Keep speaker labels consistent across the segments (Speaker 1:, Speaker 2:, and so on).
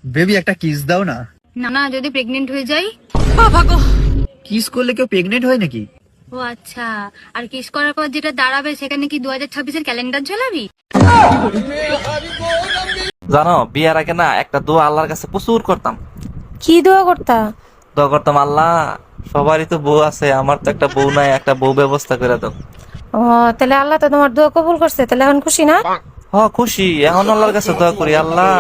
Speaker 1: Baby একটা kiss দাও না।
Speaker 2: না না, যদি প্রেগনেন্ট হয়ে যাই?
Speaker 1: কিস করলে কেউ প্রেগনেন্ট হয় নাকি?
Speaker 2: ও আচ্ছা, আর কিস করার পর যেটা দাঁড়াবে সেখানে কি 2026-এর ক্যালেন্ডার ঝোলাবি?
Speaker 3: জানো বিয়ার আগে না একটা দোয়া আল্লাহর কাছে প্রচুর করতাম।
Speaker 4: কি দোয়া করতা?
Speaker 3: দোয়া করতাম, আল্লাহ সবারই তো বউ আছে, আমার তো একটা বউ নাই, একটা বউ ব্যবস্থা করে দাও।
Speaker 4: ও তাহলে আল্লাহ তো তোমার দোয়া কবুল করছে, তাহলে এখন খুশি না?
Speaker 3: খুশি। এখন আল্লাহর কাছে দোয়া করি, আল্লাহ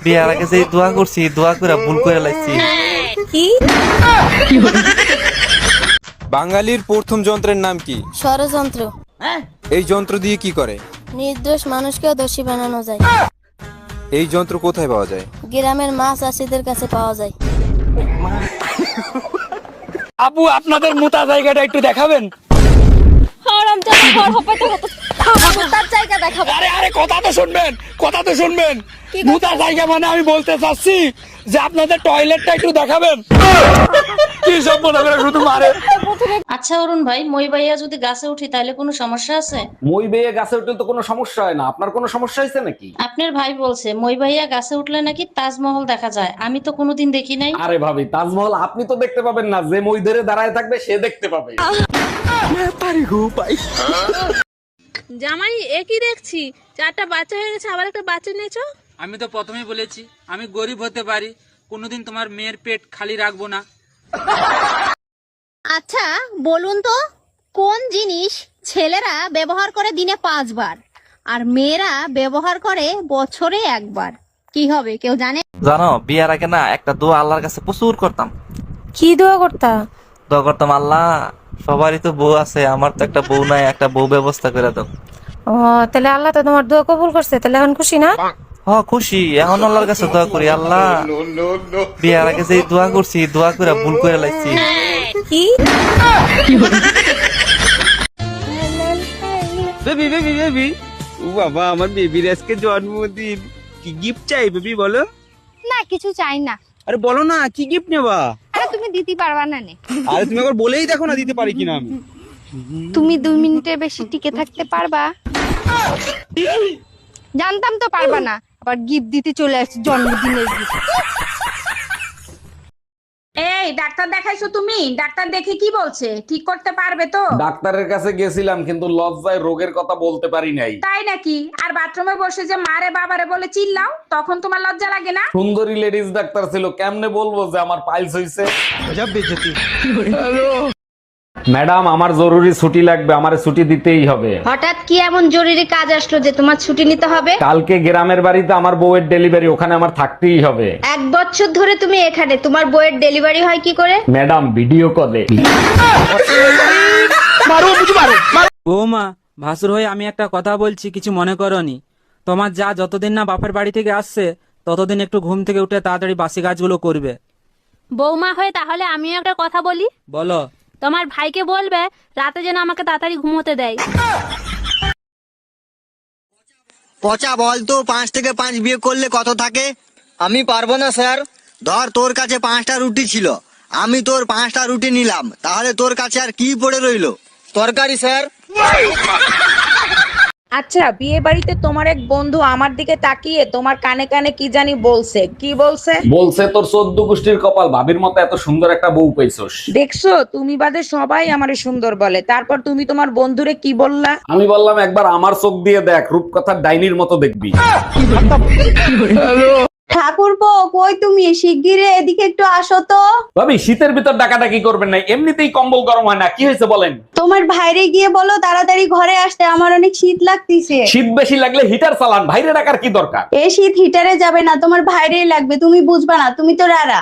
Speaker 3: বিয়ার আগে যে দোয়া করছি দোয়া করে ভুল করে লাগছি।
Speaker 4: কি?
Speaker 5: বাঙালির প্রথম যন্ত্রের নাম কি?
Speaker 6: ষড়যন্ত্র।
Speaker 5: এই যন্ত্র দিয়ে কি করে?
Speaker 6: নির্দোষ মানুষকেও দোষী বানানো যায়।
Speaker 5: এই যন্ত্র কোথায় পাওয়া যায়?
Speaker 6: গ্রামের মাছ চাষিদের কাছে পাওয়া যায়।
Speaker 7: আপু আপনাদের মোটা জায়গাটা একটু দেখাবেন? আরে আরে কথা তো শুনবেন, কথা তো শুনবেন। মোটা জায়গা মানে আমি বলতে চাচ্ছি যে আপনাদের টয়লেটটা একটু দেখাবেন। কি সব মনে করে শুধু মারে।
Speaker 8: আচ্ছা অরুণ ভাই, মই ভাইয়া যদি গাছে উঠি তাহলে কোনো সমস্যা আছে?
Speaker 9: মই বেয়ে গাছে উঠলে তো কোনো সমস্যা হয় না। আপনার কোনো সমস্যা হয়েছে নাকি?
Speaker 8: আপনার ভাই বলছে মই ভাইয়া গাছে উঠলে নাকি তাজমহল দেখা যায়, আমি তো কোনোদিন দেখি নাই।
Speaker 9: আরে ভাবি, তাজমহল আপনি তো দেখতে পাবেন না, যে মই ধরে দাঁড়ায় থাকবে সে দেখতে পাবে।
Speaker 10: জামাই একই দেখছি, 4টা বাচ্চা হয়ে গেছে, আবার একটা বাচ্চা নিয়েছো।
Speaker 7: আমি তো প্রথমেই বলেছি আমি গরিব হতে পারি, কোনোদিন তোমার মেয়ের পেট খালি রাখবো না।
Speaker 2: আচ্ছা বলুন তো, কোন জিনিস ছেলেরা ব্যবহার করে দিনে 5 বার আর মেয়েরা ব্যবহার করে বছরে 1 বার? কি হবে কেউ জানে?
Speaker 3: জানো বিয়ার আগে না একটা দোয়া আল্লাহর কাছে প্রচুর করতাম।
Speaker 4: কি দোয়া করতা?
Speaker 3: দোয়া করতাম, আল্লাহ সবারই তো বউ আছে, আমার তো একটা বউ নাই, একটা বউ ব্যবস্থা করে দাও।
Speaker 4: ও তাহলে আল্লাহ তো তোমার দোয়া কবুল করছে, তাহলে এখন খুশি না?
Speaker 3: খুশি। এখন আল্লাহর কাছে দোয়া করি, আল্লাহ বিয়ার আগে যে দোয়া করছি দোয়া করে ভুল করে লাগছি।
Speaker 4: কি?
Speaker 5: বেবি বেবি বেবি, ও বাবা আমার বেবির আজকে জন্মদিন, কি গিফট চাই বেবি বলো?
Speaker 2: না কিছু চাই না।
Speaker 5: আরে বলো না কি গিফট নেবা?
Speaker 2: আরে তুমি দিতে পারবা না নে।
Speaker 5: আরে তুমি একবার বলেই দেখো না দিতে পারি কিনা আমি।
Speaker 2: তুমি 2 মিনিটের বেশি টিকে থাকতে পারবা? জানতাম তো পারবা না, আবার গিফট দিতে চলে আসছে জন্মদিনের গিফট।
Speaker 10: এই ডাক্তার দেখাইছো তুমি? ডাক্তার দেখে কি বলছে? ঠিক করতে পারবে তো?
Speaker 9: ডাক্তারের কাছে গেছিলাম কিন্তু লজ্জায় রোগের কথা বলতে পারি নাই।
Speaker 10: তাই নাকি? আর বাথরুমে বসে যে মারে বাবারে বলে চিল্লাও, তখন তোমার লজ্জা লাগে না?
Speaker 9: সুন্দরী লেডিস ডাক্তার ছিল, কেমনে বলবো যে আমার পাইলস হইছে? ম্যাডাম আমার জরুরি ছুটি লাগবে, আমারে ছুটি দিতেই হবে।
Speaker 2: হঠাৎ কি এমন জরুরি কাজ আসলো যে তোমার ছুটি নিতে হবে?
Speaker 9: কালকে গ্রামের বাড়িতে আমার বউয়ের ডেলিভারি, ওখানে আমার থাকতেই হবে।
Speaker 2: 1 বছর ধরে তুমি এখানে, তোমার বইয়ের ডেলিভারি হয় কি করে?
Speaker 9: ম্যাডাম ভিডিও কলে।
Speaker 7: বৌমা, ভাসুর হয়ে আমি একটা কথা বলছি, কিছু মনে করনি। তোমার যা যতদিন না বাপের বাড়ি থেকে আসছে ততদিন একটু ঘুম থেকে উঠে তাড়াতাড়ি বাসি কাজগুলো করবে।
Speaker 10: বৌমা হয়ে তাহলে আমিও একটা কথা বলি।
Speaker 7: বলো।
Speaker 10: তোমার ভাইকে বলবে রাতে যেন আমাকে তাড়াতাড়ি ঘুমোতে দেয়।
Speaker 1: পচা বল তো, 5 থেকে 5 বিয়ে করলে কত থাকে? আমি পারবো না স্যার। ধর তোর কাছে 5টা রুটি ছিল, আমি তোর 5টা রুটি নিলাম, তাহলে তোর কাছে আর কি পড়ে রইলো? তরকারি স্যার।
Speaker 11: আচ্ছা বিয়ে বাড়িতে তোমার এক বন্ধু আমার দিকে তাকিয়ে তোমার কানে কানে কি জানি বলছে, কি বলছে?
Speaker 9: বলছে তোর 14 গোষ্ঠীর কপাল, ভাবির মতো এত সুন্দর একটা বউ পাইছস।
Speaker 11: দেখছো তুমি বাদে সবাই আমারে সুন্দর বলে, তারপর তুমি তোমার বন্ধুরে কি বললা?
Speaker 9: আমি বললাম একবার আমার চোখ দিয়ে দেখ, রূপকথার ডাইনির মতো দেখবি।
Speaker 2: ঠাকুরপো কই তুমি? শিগগিরই এদিকে একটু আসো তো।
Speaker 9: ভাবি শীতের ভিতর ডাকাটা কি করবেন না, এমনিতেই কম্বল গরম হয় না, কি হয়েছে বলেন?
Speaker 2: তোমার ভাইরে গিয়ে বলো তাড়াতাড়ি ঘরে আসতে, আমার অনেক শীত লাগতেছে।
Speaker 9: শীত বেশি লাগলে হিটার চালান, বাইরে ডাকার কি দরকার?
Speaker 2: এই শীত হিটারে যাবে না, তোমার ভাইরেই লাগবে, তুমি বুঝবা না, তুমি তো রারা।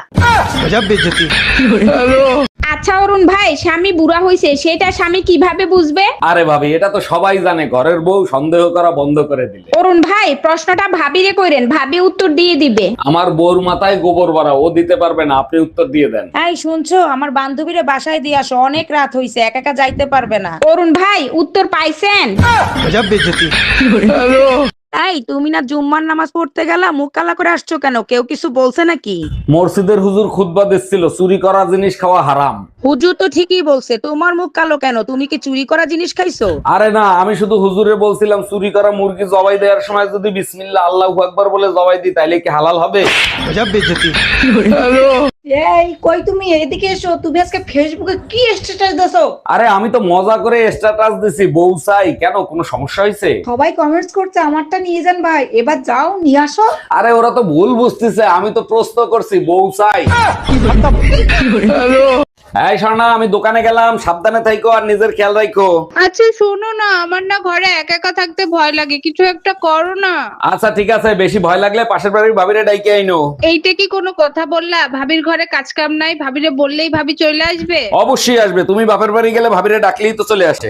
Speaker 10: আচ্ছা অরুণ ভাই, স্বামী বুড়া হয়েছে সেটা স্বামী কিভাবে বুঝবে?
Speaker 9: আরে ভাবি এটা তো সবাই জানে, ঘরের বউ সন্দেহ করা বন্ধ করে দিলে।
Speaker 10: অরুণ ভাই প্রশ্নটা ভাবিরে কইরেন, ভাবি উত্তর দিয়ে দিবে।
Speaker 9: আমার বউর মাথায় গোবর ভরা, ও দিতে পারবে না, আপনি উত্তর দিয়ে দেন।
Speaker 11: এই শুনছো, আমার বান্ধবীরে বাসায় দিয়ে আসো, অনেক রাত হইছে, একা একা যাইতে পারবে না।
Speaker 10: অরুণ ভাই উত্তর পাইছেন?
Speaker 11: এই তুমি না জুম্মার নামাজ পড়তে গেলা, মুখ কালা করে আসছো কেন? কেউ কিছু বলছে নাকি?
Speaker 9: মসজিদের হুজুর খুতবা দিচ্ছিল চুরি করা জিনিস খাওয়া হারাম।
Speaker 11: হুজুর তো ঠিকই বলছে, তোমার মুখ কালো কেন? তুমি কি চুরি করা জিনিস খাইছো?
Speaker 9: আরে না, আমি শুধু হুজুরে বলছিলাম চুরি করা মুরগি জবাই দেওয়ার সময় যদি বিসমিল্লাহ আল্লাহু আকবার বলে জবাই দিই তাইলে কি হালাল হবে?
Speaker 11: এই কই তুমি এদিকে এসো, তুমি আজকে ফেসবুকে কি স্ট্যাটাস দাও?
Speaker 9: আরে আমি তো মজা করে স্ট্যাটাস দিছি বউ চাই, কেন কোনো সমস্যা হয়েছে?
Speaker 11: সবাই কমেন্টস করছে আমারটা নিয়ে যান ভাই, এবার যাও নিয়ে আসো।
Speaker 9: আরে ওরা তো ভুল বুঝতেছে, আমি তো প্রশ্ন করছি বউ চাই। এই শোনা, আমি দোকানে গেলাম, সাবধানে থাইকো আর নিজের খেয়াল রাখো।
Speaker 10: আচ্ছা শোনো না, আমার না ঘরে একা একা থাকতে ভয় লাগে, কিছু একটা করো না।
Speaker 9: আচ্ছা ঠিক আছে, বেশি ভয় লাগলে পাশের বাড়ির ভাবিরে ডাইকে আইনো।
Speaker 10: এইটা কি কোনো কথা বললা? ভাবির ঘরে কাজ কাম নাই, ভাবিরে বললেই ভাবি চলে আসবে?
Speaker 9: অবশ্যই আসবে, তুমি বাপের বাড়ি গেলে ভাবিরে ডাকলেই তো চলে আসে।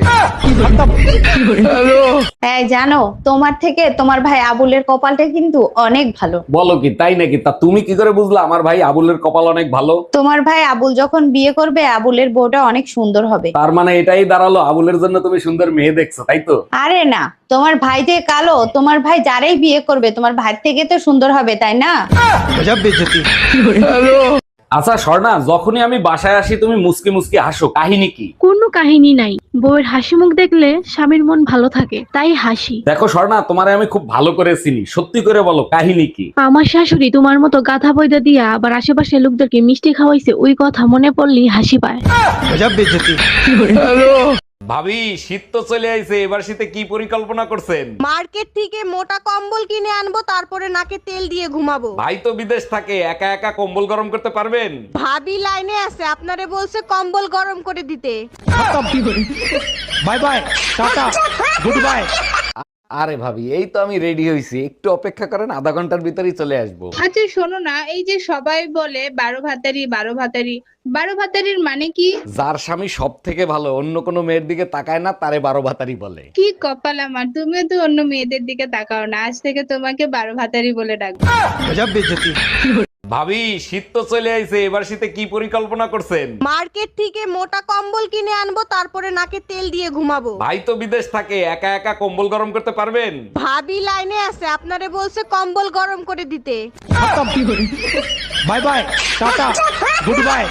Speaker 2: এই জানো, তোমার থেকে তোমার ভাই আবুলের কপালটা কিন্তু অনেক ভালো।
Speaker 9: বলো কি, তাই নাকি? তা তুমি কি করে বুঝলা আমার ভাই আবুলের কপাল অনেক ভালো?
Speaker 2: তোমার ভাই আবুল যখন বিয়ে করবে আবুলের বউটা অনেক সুন্দর হবে।
Speaker 9: তার মানে এটাই দাঁড়ালো আবুলের জন্য তুমি সুন্দর মেয়ে দেখছো, তাই তো?
Speaker 2: আরে না, তোমার ভাই যে কালো, তোমার ভাই যারাই বিয়ে করবে তোমার ভাই থেকে তো সুন্দর হবে, তাই না?
Speaker 9: আচ্ছা স্বর্ণা, যখনই আমি বাসায় আসি তুমি মুসকি মুসকি হাসো, কাহিনী কি?
Speaker 8: কোনো কাহিনী নাই, বউয়ের হাসি মুখ দেখলে স্বামীর মন ভালো থাকে, তাই হাসি।
Speaker 9: দেখো স্বর্ণা, তোমারে আমি খুব ভালো করে চিনি, সত্যি করে বলো কাহিনী কি?
Speaker 8: আমার শাশুড়ি তোমার মতো গাধা বইদা দিয়া আবার আশেপাশের লোকদেরকে মিষ্টি খাওয়াইছে, ওই কথা মনে পড়লেই হাসি পায়।
Speaker 9: ভাবি, শীত তো চলে আইছে, এবার শীতে কি পরিকল্পনা করছেন?
Speaker 2: মার্কেট থেকে মোটা কম্বল কিনে আনবো, তারপরে নাকে তেল দিয়ে ঘুমাবো।
Speaker 9: ভাই তো বিদেশ থাকে, একা একা কম্বল গরম করতে পারবেন?
Speaker 2: ভাবি লাইনে আছে, আপনারে বলছে কম্বল গরম করে দিতে।
Speaker 5: Bye bye, tata, good bye.
Speaker 9: আরে ভাবি, এই তো আমি রেডি হইছি, একটু অপেক্ষা করেন, আধা ঘন্টার ভিতরেই চলে আসবো।
Speaker 10: আচ্ছা শোনো না, এই যে সবাই বলে 12 ভাতারি 12 ভাতারি, 12 ভাতারির মানে কি?
Speaker 9: যার স্বামী সব থেকে ভালো, অন্য কোনো মেয়ের দিকে তাকায় না, তারে 12 ভাতারি বলে।
Speaker 10: কি কপাল আমার, তুমিও তো অন্য মেয়েদের দিকে তাকাও না, আজ থেকে তোমাকে 12 ভাতারি বলে ডাকবো।
Speaker 9: ভাবি, শীত তো চলে আইছে, এবার শীতে কি পরিকল্পনা করছেন?
Speaker 2: মার্কেট থেকে মোটা কম্বল কিনে আনবো, তারপরে নাকে তেল দিয়ে ঘুমাবো।
Speaker 9: ভাই তো বিদেশ থাকে, একা একা কম্বল গরম করতে পারবেন?
Speaker 2: ভাবি লাইনে আছে, আপনারে বলছে কম্বল গরম করে দিতে।
Speaker 5: Bye bye, tata, good bye.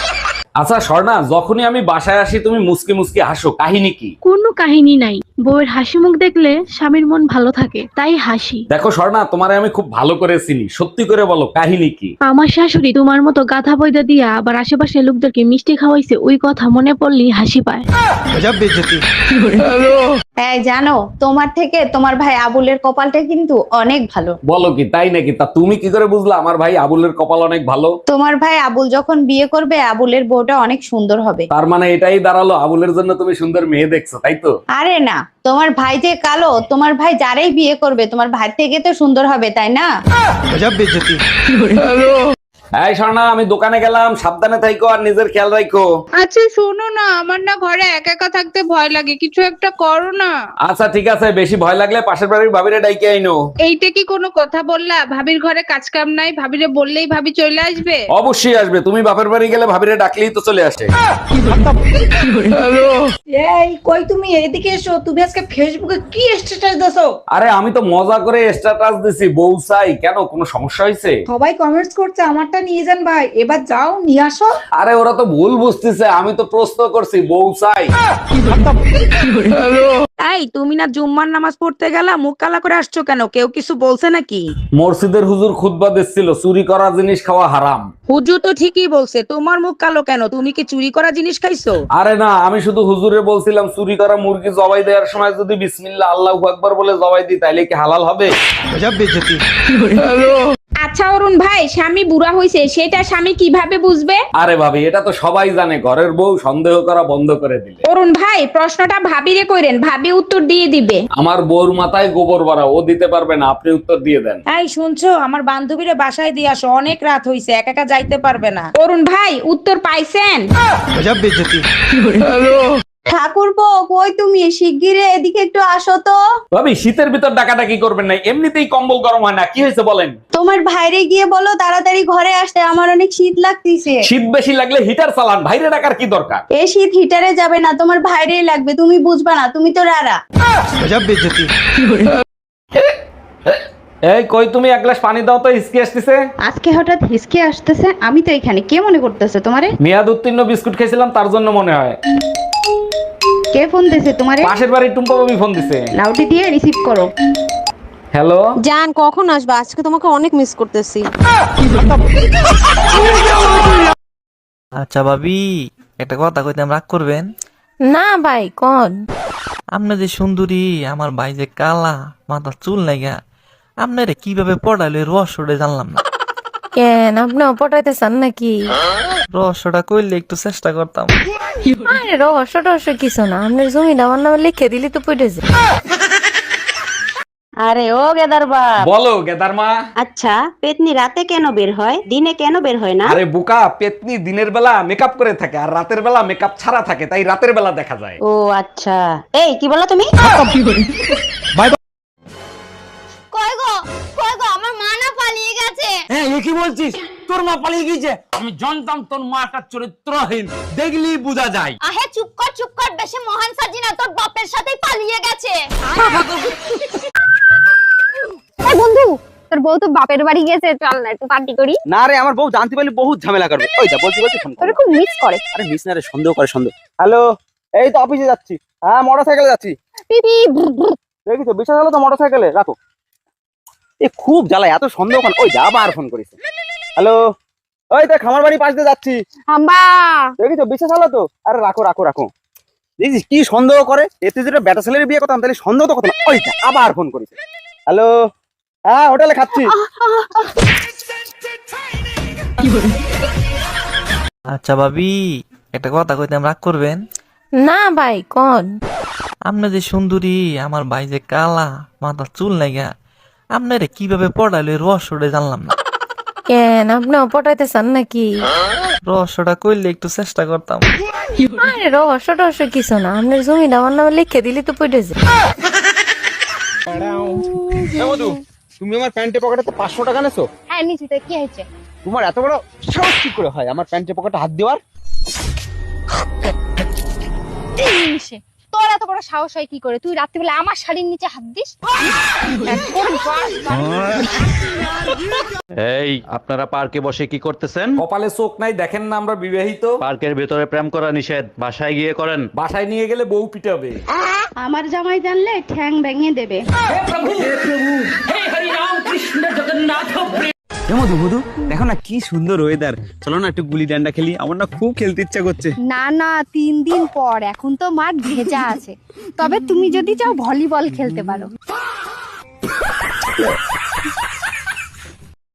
Speaker 9: আচ্ছা স্বর্ণা, যখনই আমি বাসায় আসি তুমি মুসকি মুসকি হাসো, কাহিনী কি?
Speaker 8: কোনো কাহিনী নাই, বউয়ের হাসি মুখ দেখলে স্বামীর মন ভালো থাকে, তাই হাসি।
Speaker 9: দেখো স্বর্ণা, তোমারে আমি খুব ভালো করে চিনি, সত্যি করে বলো কাহিনী কি?
Speaker 8: আমার শাশুড়ি তোমার মতো গাধা বইদা দিয়া আবার আশেপাশের লোকদেরকে মিষ্টি খাওয়াইছে, ওই কথা মনে পড়লেই হাসি পায়।
Speaker 2: এই জানো, তোমার থেকে তোমার ভাই আবুলের কপালটা কিন্তু অনেক ভালো।
Speaker 9: বলো কি, তাই নাকি? তা তুমি কি করে বুঝলা আমার ভাই আবুলের কপাল অনেক ভালো?
Speaker 2: তোমার ভাই আবুল যখন বিয়ে করবে আবুলের বউটা অনেক সুন্দর হবে।
Speaker 9: তার মানে এটাই দাঁড়ালো আবুলের জন্য তুমি সুন্দর মেয়ে দেখছো, তাই তো?
Speaker 2: আরে না, তোমার ভাই যে কালো, তোমার ভাই যারাই বিয়ে করবে তোমার ভাই থেকে তো সুন্দর হবে, তাই না?
Speaker 9: এই স্বর্ণা, আমি দোকানে গেলাম, সাবধানে থাইকো আর নিজের খেয়াল রাখো।
Speaker 10: আচ্ছা শোনো না, আমার না ঘরে একা একা থাকতে ভয় লাগে, কিছু একটা করো না।
Speaker 9: আচ্ছা ঠিক আছে, বেশি ভয় লাগলে পাশের বাড়ির ভাবিরে ডাইকে আইনো।
Speaker 10: এইটা কি কোনো কথা বললা? ভাবির ঘরে কাজ কাম নাই, ভাবিরে বললেই ভাবি চলে আসবে?
Speaker 9: অবশ্যই আসবে, তুমি বাপের বাড়ি গেলে ভাবিরে ডাকলেই তো চলে আসে।
Speaker 11: এই কই তুমি এদিকে এসো, তুমি আজকে ফেসবুকে কি স্ট্যাটাস দাও?
Speaker 9: আরে আমি তো মজা করে স্ট্যাটাস দিছি বউ চাই, কেন কোনো সমস্যা হয়েছে?
Speaker 11: সবাই কমেন্টস করছে আমারটা নিয়ে যান ভাই, এবার যাও নিয়ে আসো।
Speaker 9: আরে ওরা তো ভুল বুঝতেছে, আমি তো প্রশ্ন করছি বউ চাই।
Speaker 11: এই তুমি না জুম্মার নামাজ পড়তে গেলা, মুখ কালা করে আসছো কেন? কেউ কিছু বলছে নাকি?
Speaker 9: মসজিদের হুজুর খুতবা দিচ্ছিল চুরি করা জিনিস খাওয়া হারাম।
Speaker 11: হুজুর তো ঠিকই বলছে, তোমার মুখ কালো কেন? তুমি কি চুরি করা জিনিস খাইছো?
Speaker 9: আরে না, আমি শুধু হুজুরে বলছিলাম চুরি করা মুরগি জবাই দেওয়ার সময় যদি বিসমিল্লাহ আল্লাহু আকবার বলে জবাই দিই তাইলে কি হালাল হবে?
Speaker 10: আচ্ছা অরুণ ভাই, স্বামী বুড়া হইছে, সেটা স্বামী কিভাবে বুঝবে?
Speaker 9: আরে ভাবি, এটা তো সবাই জানে, ঘরের বউ সন্দেহ করা বন্ধ করে দিলে।
Speaker 10: অরুণ ভাই, প্রশ্নটা ভাবিরে কইরেন, ভাবি উত্তর দিয়ে দিবে।
Speaker 9: আমার বউর মাথায় গোবর ভরা, ও দিতে পারবে না, আপনি উত্তর দিয়ে দেন।
Speaker 11: এই শুনছো, আমার বান্ধবীরে বাসায় দিয়ে আসো, অনেক রাত হইছে, একা একা যাইতে পারবে না।
Speaker 10: অরুণ ভাই, উত্তর পাইছেন?
Speaker 2: ঠাকুরপো, কই তুমি? শিগগিরে এদিকে একটু আসো তো।
Speaker 9: ভাবি, শীতের ভিতর ডাকাডাকি করবেন না, এমনিতেই কম্বল গরম হয় না, কি হয়েছে বলেন?
Speaker 2: তোমার ভাইরে গিয়ে বলো তাড়াতাড়ি ঘরে আসতে, আমার অনেক শীত লাগতেছে।
Speaker 9: শীত বেশি লাগলে হিটার চালান, বাইরে ডাকার কি দরকার?
Speaker 2: এই শীত হিটারে যাবে না, তোমার ভাইরেই লাগবে, তুমি বুঝবা না, তুমি তো রারা।
Speaker 9: এই কই তুমি, এক গ্লাস পানি দাও তো, হিসকি আসতেছে।
Speaker 10: আজকে হঠাৎ হিসকে আসতেছে, আমি তো এখানে। কে মনে করতেছে তোমারে?
Speaker 9: মেয়াদ উত্তীর্ণ বিস্কুট খেয়েছিলাম তার জন্য মনে হয়।
Speaker 10: কে ফোন দিছে তোমারে?
Speaker 9: পাশের বাড়ির টুম্পা বাবি ফোন দিছে।
Speaker 10: লাউডি দিয়ে রিসিভ করো।
Speaker 9: হ্যালো
Speaker 11: জান, কখন আসবা? আজকে তোমাকে অনেক মিস করতেছি।
Speaker 3: আচ্ছা ভাবি, একটা কথা কইতাম, রাগ করবেন?
Speaker 4: না ভাই কোন?
Speaker 3: আপনি যে সুন্দরী, আমার ভাই যে কালা, মাথার চুল নাইগা, আপনারে কিভাবে পড়াইলো এই রহস্যটা জানলাম না।
Speaker 4: কেন আপনিও পটাইতে চান নাকি?
Speaker 3: রহস্যটা কইলে একটু চেষ্টা করতাম।
Speaker 4: আরে রহস্য টহস্য কিছু না, আপনার জমিটা আমার নামে লিখে দিলি তো পড়ে যায়।
Speaker 11: আরে ও গেদার বাপ,
Speaker 9: বলো গেদার মা।
Speaker 11: আচ্ছা পেতনি রাতে কেন বের হয়, দিনে কেন বের হয় না?
Speaker 9: আরে বোকা, পেতনি দিনের বেলা মেকআপ করে থাকে আর রাতের বেলা মেকআপ ছাড়া থাকে, তাই রাতের বেলা দেখা যায়।
Speaker 11: ও আচ্ছা। এই কি বলো তুমি?
Speaker 2: কই গো আমার মা না পালিয়ে গেছে।
Speaker 5: হ্যাঁ, এ কি বলছিস? তোর মা পালিয়ে গিয়েছে? আমি জানতাম তোর মা একটা চরিত্রহীন, দেখলি বোঝা যায়।
Speaker 2: আহে চুপ কর, বেশি মহান সাজি না, তোর বাপের সাথেই পালিয়ে গেছে। এই বন্ধু, তোর বউ তো বাপের বাড়ি গেছে, চল না একটু পার্টি করি।
Speaker 5: না রে, আমার বউ জানতে পারলে বহুত ঝামেলা করবে। ওই যা বলছি ফোন
Speaker 2: তোর খুব মিস করে।
Speaker 5: আরে মিস না রে, সন্দেহ করে সন্দেহ। হ্যালো, এই তো অফিসে যাচ্ছি। হ্যাঁ, মোটরসাইকেলে যাচ্ছি।
Speaker 2: পিপি
Speaker 5: দেখিছো, বিশ্বাস হলো তো মোটরসাইকেলে? রাখো। এ খুব জ্বালায়, এত সন্দেহ কেন? ওই যা আবার ফোন করেছে। হ্যালো, ওই তো খামার বাড়ি পাশ দিয়ে যাচ্ছি।
Speaker 2: হাম্বা
Speaker 5: দেখিছো, বিশ্বাস হলো তো? আরে রাখো। দেখিস কি সন্দেহ করে? এতে যেটা বেটা ছেলের বিয়ে করতাম তাহলে সন্দেহ তো কথা না। ওই যা আবার ফোন করেছে। হ্যালো, হ্যাঁ হোটেলে খাচ্ছি।
Speaker 3: আচ্ছা ভাবি, একটা কথা কইতাম, রাগ করবেন?
Speaker 4: না ভাই কোন?
Speaker 3: আপনি যে সুন্দরী, আমার ভাই যে কালা, মাথার চুল নাইগা, আপনারে কিভাবে পড়াইলো এই রহস্যটা জানলাম না।
Speaker 4: কেন আপনিও পটাইতে চান নাকি?
Speaker 3: রহস্যটা কইলে একটু চেষ্টা করতাম।
Speaker 4: আরে রহস্য টহস্য কিছু না, আপনার জমিটা আমার নামে লিখে দিলি তো পড়ে যায়।
Speaker 5: মধু, তুমি আমার প্যান্টের পকেটে 500 টাকা নেছো?
Speaker 2: হ্যাঁ নিচে তো কি হয়েছে?
Speaker 5: তোমার এত বড় সাহস কি করে হয় আমার প্যান্টের পকেটে হাত দেওয়ার?
Speaker 2: নিমিষে তোর এত বড় সাহস হয় কি করে? তুই রাত্রিবেলা আমার শাড়ির নিচে হাত দিস?
Speaker 12: এই আপনারা পার্কে বসে কি করতেছেন?
Speaker 9: কপালে চোখ নাই, দেখেন না আমরা বিবাহিত।
Speaker 12: পার্কের ভেতরে প্রেম করা নিষেধ, বাসায় গিয়ে করেন।
Speaker 9: বাসায় নিয়ে গেলে বউ পিটাবে।
Speaker 10: আমার জামাই জানলে ঠ্যাং ভেঙে দেবে।
Speaker 5: মধু দেখো না কি সুন্দর ওয়েদার, চলো না একটু গুলি ডান্ডা খেলি, আমার না খুব খেলতে ইচ্ছা করছে।
Speaker 2: না 3 দিন পর, এখন তো মাঠ ভেজা আছে। তবে তুমি যদি চাও ভলিবল খেলতে পারো।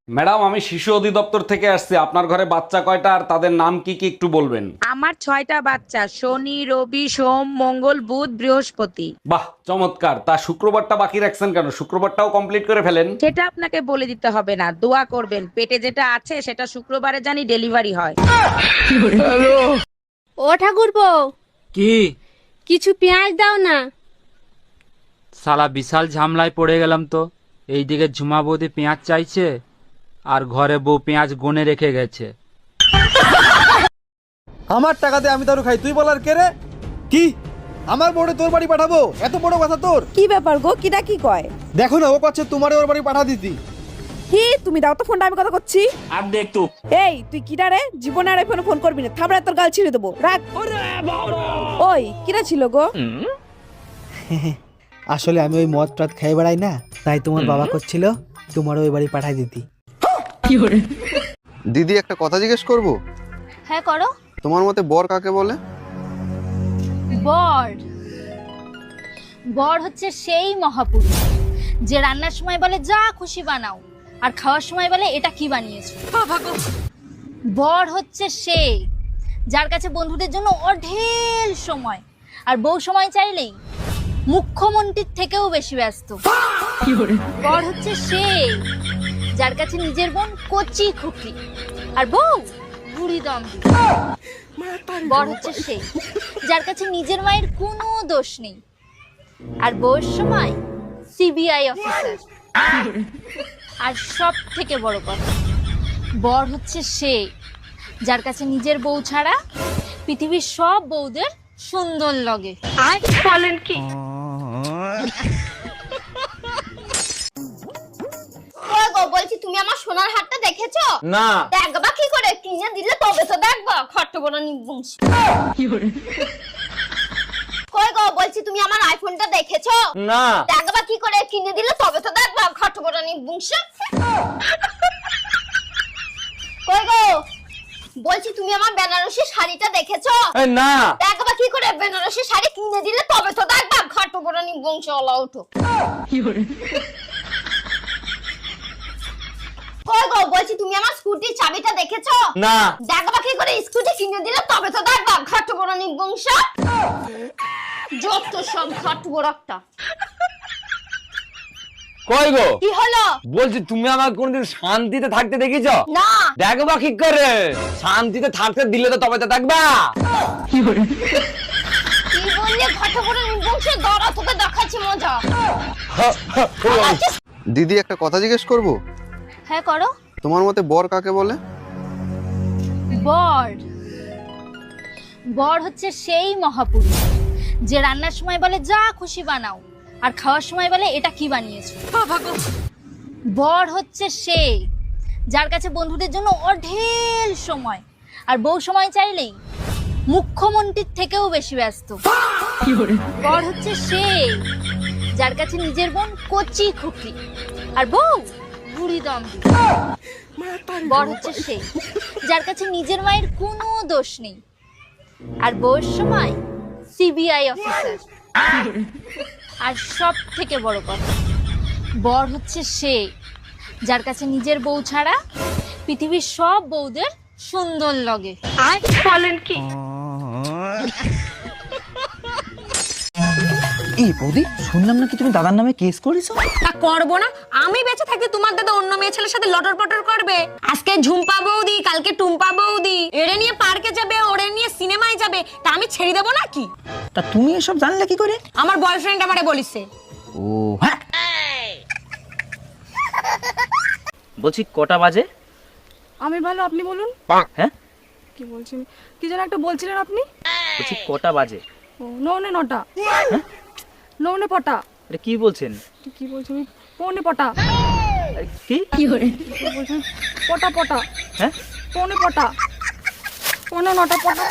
Speaker 9: ম্যাডাম, আমি শিশু অধিদপ্তর থেকে আসছি। আপনার ঘরে বাচ্চা কয়টা আর তাদের নাম কি কি একটু বলবেন?
Speaker 11: আমার 6টা বাচ্চা, শনি রবি সোম মঙ্গল বুধ বৃহস্পতি।
Speaker 9: বাহ চমৎকার। তা শুক্রবারটা বাকি রাখছেন কেন? শুক্রবারটাও কমপ্লিট করে ফেলেন।
Speaker 11: সেটা আপনাকে বলে দিতে হবে না, দোয়া করবেন পেটে যেটা আছে সেটা শুক্রবারে জানি ডেলিভারি হয়।
Speaker 2: ও ঠাকুরপো,
Speaker 7: কি?
Speaker 2: কিছু পেঁয়াজ দাও না।
Speaker 7: সালা বিশাল ঝামলায় পড়ে গেলাম তো। এইদিকে ঝুমা বৌদি পেঁয়াজ চাইছে, আর ঘরে বউ পেঁয়াজ গনে রেখে গেছে।
Speaker 5: আমার টাকাতে আমি তারও খাই, তুই বলার কে রে? কি আমার বউরে তোর বাড়ি পাঠাবো? এত বড় কথা তোর?
Speaker 11: কি ব্যাপার গো, কিটা কি কয়?
Speaker 5: দেখো না, ও পাচ্ছে তোমারে ওর বাড়ি পাঠা দিতি।
Speaker 11: কি তুমি দাও তো ফোনটা, আমি কথা করছি।
Speaker 5: আর দেখ তো,
Speaker 11: এই তুই কিটা রে? জীবনে আর ফোন করবি না, থাবড়া তোর গাল ছিঁড়ে দেবো, রাখ। ওই কিরা ছিল গো?
Speaker 5: আসলে আমি ওই মদ টদ খাই বেড়াই না, তাই তোমার বাবা করছিল তোমার ওই বাড়ি পাঠাই দিতি।
Speaker 1: দিদি, একটা কথা জিজ্ঞেস করব?
Speaker 2: হ্যাঁ করো।
Speaker 1: তোমার মতে বর কাকে বলে?
Speaker 2: বর হচ্ছে সেই মহাপুরুষ যে রান্নার সময় বলে যা খুশি বানাও, আর খাওয়ার সময় বলে এটা কি বানিয়েছো। বর হচ্ছে সেই যার কাছে বন্ধুদের জন্য অঢেল সময়, আর বউ সময় চাইলেই মুখ্যমন্ত্রীর থেকেও বেশি ব্যস্ত। বর হচ্ছে সেই যার কাছে নিজের বোন কচি খুকি, আর বউ বুড়ি দম। বর হচ্ছে সেই যার কাছে নিজের মায়ের কোনো দোষ নেই, আর বউর সময় সিবিআই অফিসার। আর সব থেকে বড় কথা, বর হচ্ছে সেই যার কাছে নিজের বউ ছাড়া পৃথিবীর সব বউদের সুন্দর লাগে। বলেন কি?
Speaker 6: তুমি আমার সোনার হারটা দেখেছো?
Speaker 9: না।
Speaker 6: দেখবা কি করে, কিনে দিলে তবে তো দেখবা, খট্ট বড় নিবংশ। কই গো, বলছি তুমি আমার আইফোনটা দেখেছো?
Speaker 9: না।
Speaker 6: দেখবা কি করে, কিনে দিলে তবে তো দেখবা, খট্ট বড় নিবংশ। কই গো, বলছি তুমি আমার বেনারসি শাড়িটা দেখেছো?
Speaker 9: না।
Speaker 6: দেখবা কি করে, বেনারসি শাড়ি কিনে দিলে তবে তো দেখবা, খট্ট বড় নিবংশ ওলা উঠো। কই গো, বলছি তুমি আমার স্কুটির চাবিটা দেখেছো?
Speaker 9: না।
Speaker 6: দেখবা কি করে, স্কুটি কিনে দিলে তবে তো দেখবা, খট্ট বড় নিবংশ। যত সব খট্ট বড় একটা।
Speaker 9: কই গো,
Speaker 6: কি হলো?
Speaker 9: বলছি তুমি আমাকে কোনদিন শান্তিতে থাকতে দেখিছো?
Speaker 6: না।
Speaker 9: দেখবা কি করে, শান্তিতে থাকতে দিলে তো তবে তো দেখবা।
Speaker 6: কি বললে, খট্ট বড় নিবংশ, দাঁড়া তোকে দেখাচ্ছি মজা।
Speaker 5: দিদি একটা কথা জিজ্ঞেস করব?
Speaker 2: হ্যাঁ করো।
Speaker 5: তোমার মতে বর কাকে বলে?
Speaker 2: বর বর হচ্ছে সেই মহাপুরুষ যে রান্নার সময় বলে যা খুশি বানাও, আর খাওয়ার সময় বলে এটা কি বানিয়েছো। বর হচ্ছে সেই যার কাছে বন্ধুদের জন্য অঢেল সময়, আর বউ সময় চাইলেই মুখ্যমন্ত্রীর থেকেও বেশি ব্যস্ত। বর হচ্ছে সেই যার কাছে নিজের বোন কচি খুকি, আর বউ বুড়ি দম। বর হচ্ছে সেই যার কাছে নিজের মায়ের কোনো দোষ নেই, আর বউর সময় সিবিআই অফিসার। আর সব থেকে বড় কথা, বর হচ্ছে সেই যার কাছে নিজের বউ ছাড়া পৃথিবীর সব বউদের সুন্দর লাগে।
Speaker 8: বলেন কি?
Speaker 5: এই বৌদি, শুনলাম নাকি তুমি দাদার নামে কেস করেছো?
Speaker 11: তা করবো না? আমি বেঁচে থাকতে তোমার দাদা অন্য মেয়ে ছেলের সাথে লটর পটর করবে? আজকে ঝুম্পা বৌদি, কালকে টুম্পা বৌদি, এরে নিয়ে পার্কে যাবে, ওরে নিয়ে সিনেমায় যাবে, তা আমি ছেড়ে দেবো নাকি?
Speaker 5: তা তুমি এসব জানলে কি করে?
Speaker 11: আমার বয়ফ্রেন্ড আমারে বলিছে।
Speaker 5: ও হ্যাঁ।
Speaker 7: বলছি কটা বাজে?
Speaker 11: আমি ভালো, আপনি বলুন।
Speaker 7: হ্যাঁ,
Speaker 11: কি বলছেন? কি যেন একটা বলছিলেন আপনি?
Speaker 7: বলছি কটা বাজে?
Speaker 11: নৌনে নটা, নৌনে পটা।
Speaker 7: এটা কি বলছেন?
Speaker 11: কি বলছেন? পৌনে পটা।
Speaker 7: কি
Speaker 11: বলছেন পটা পটা।
Speaker 7: হ্যাঁ,
Speaker 11: পৌনে পটা, পৌনে নটা পটা।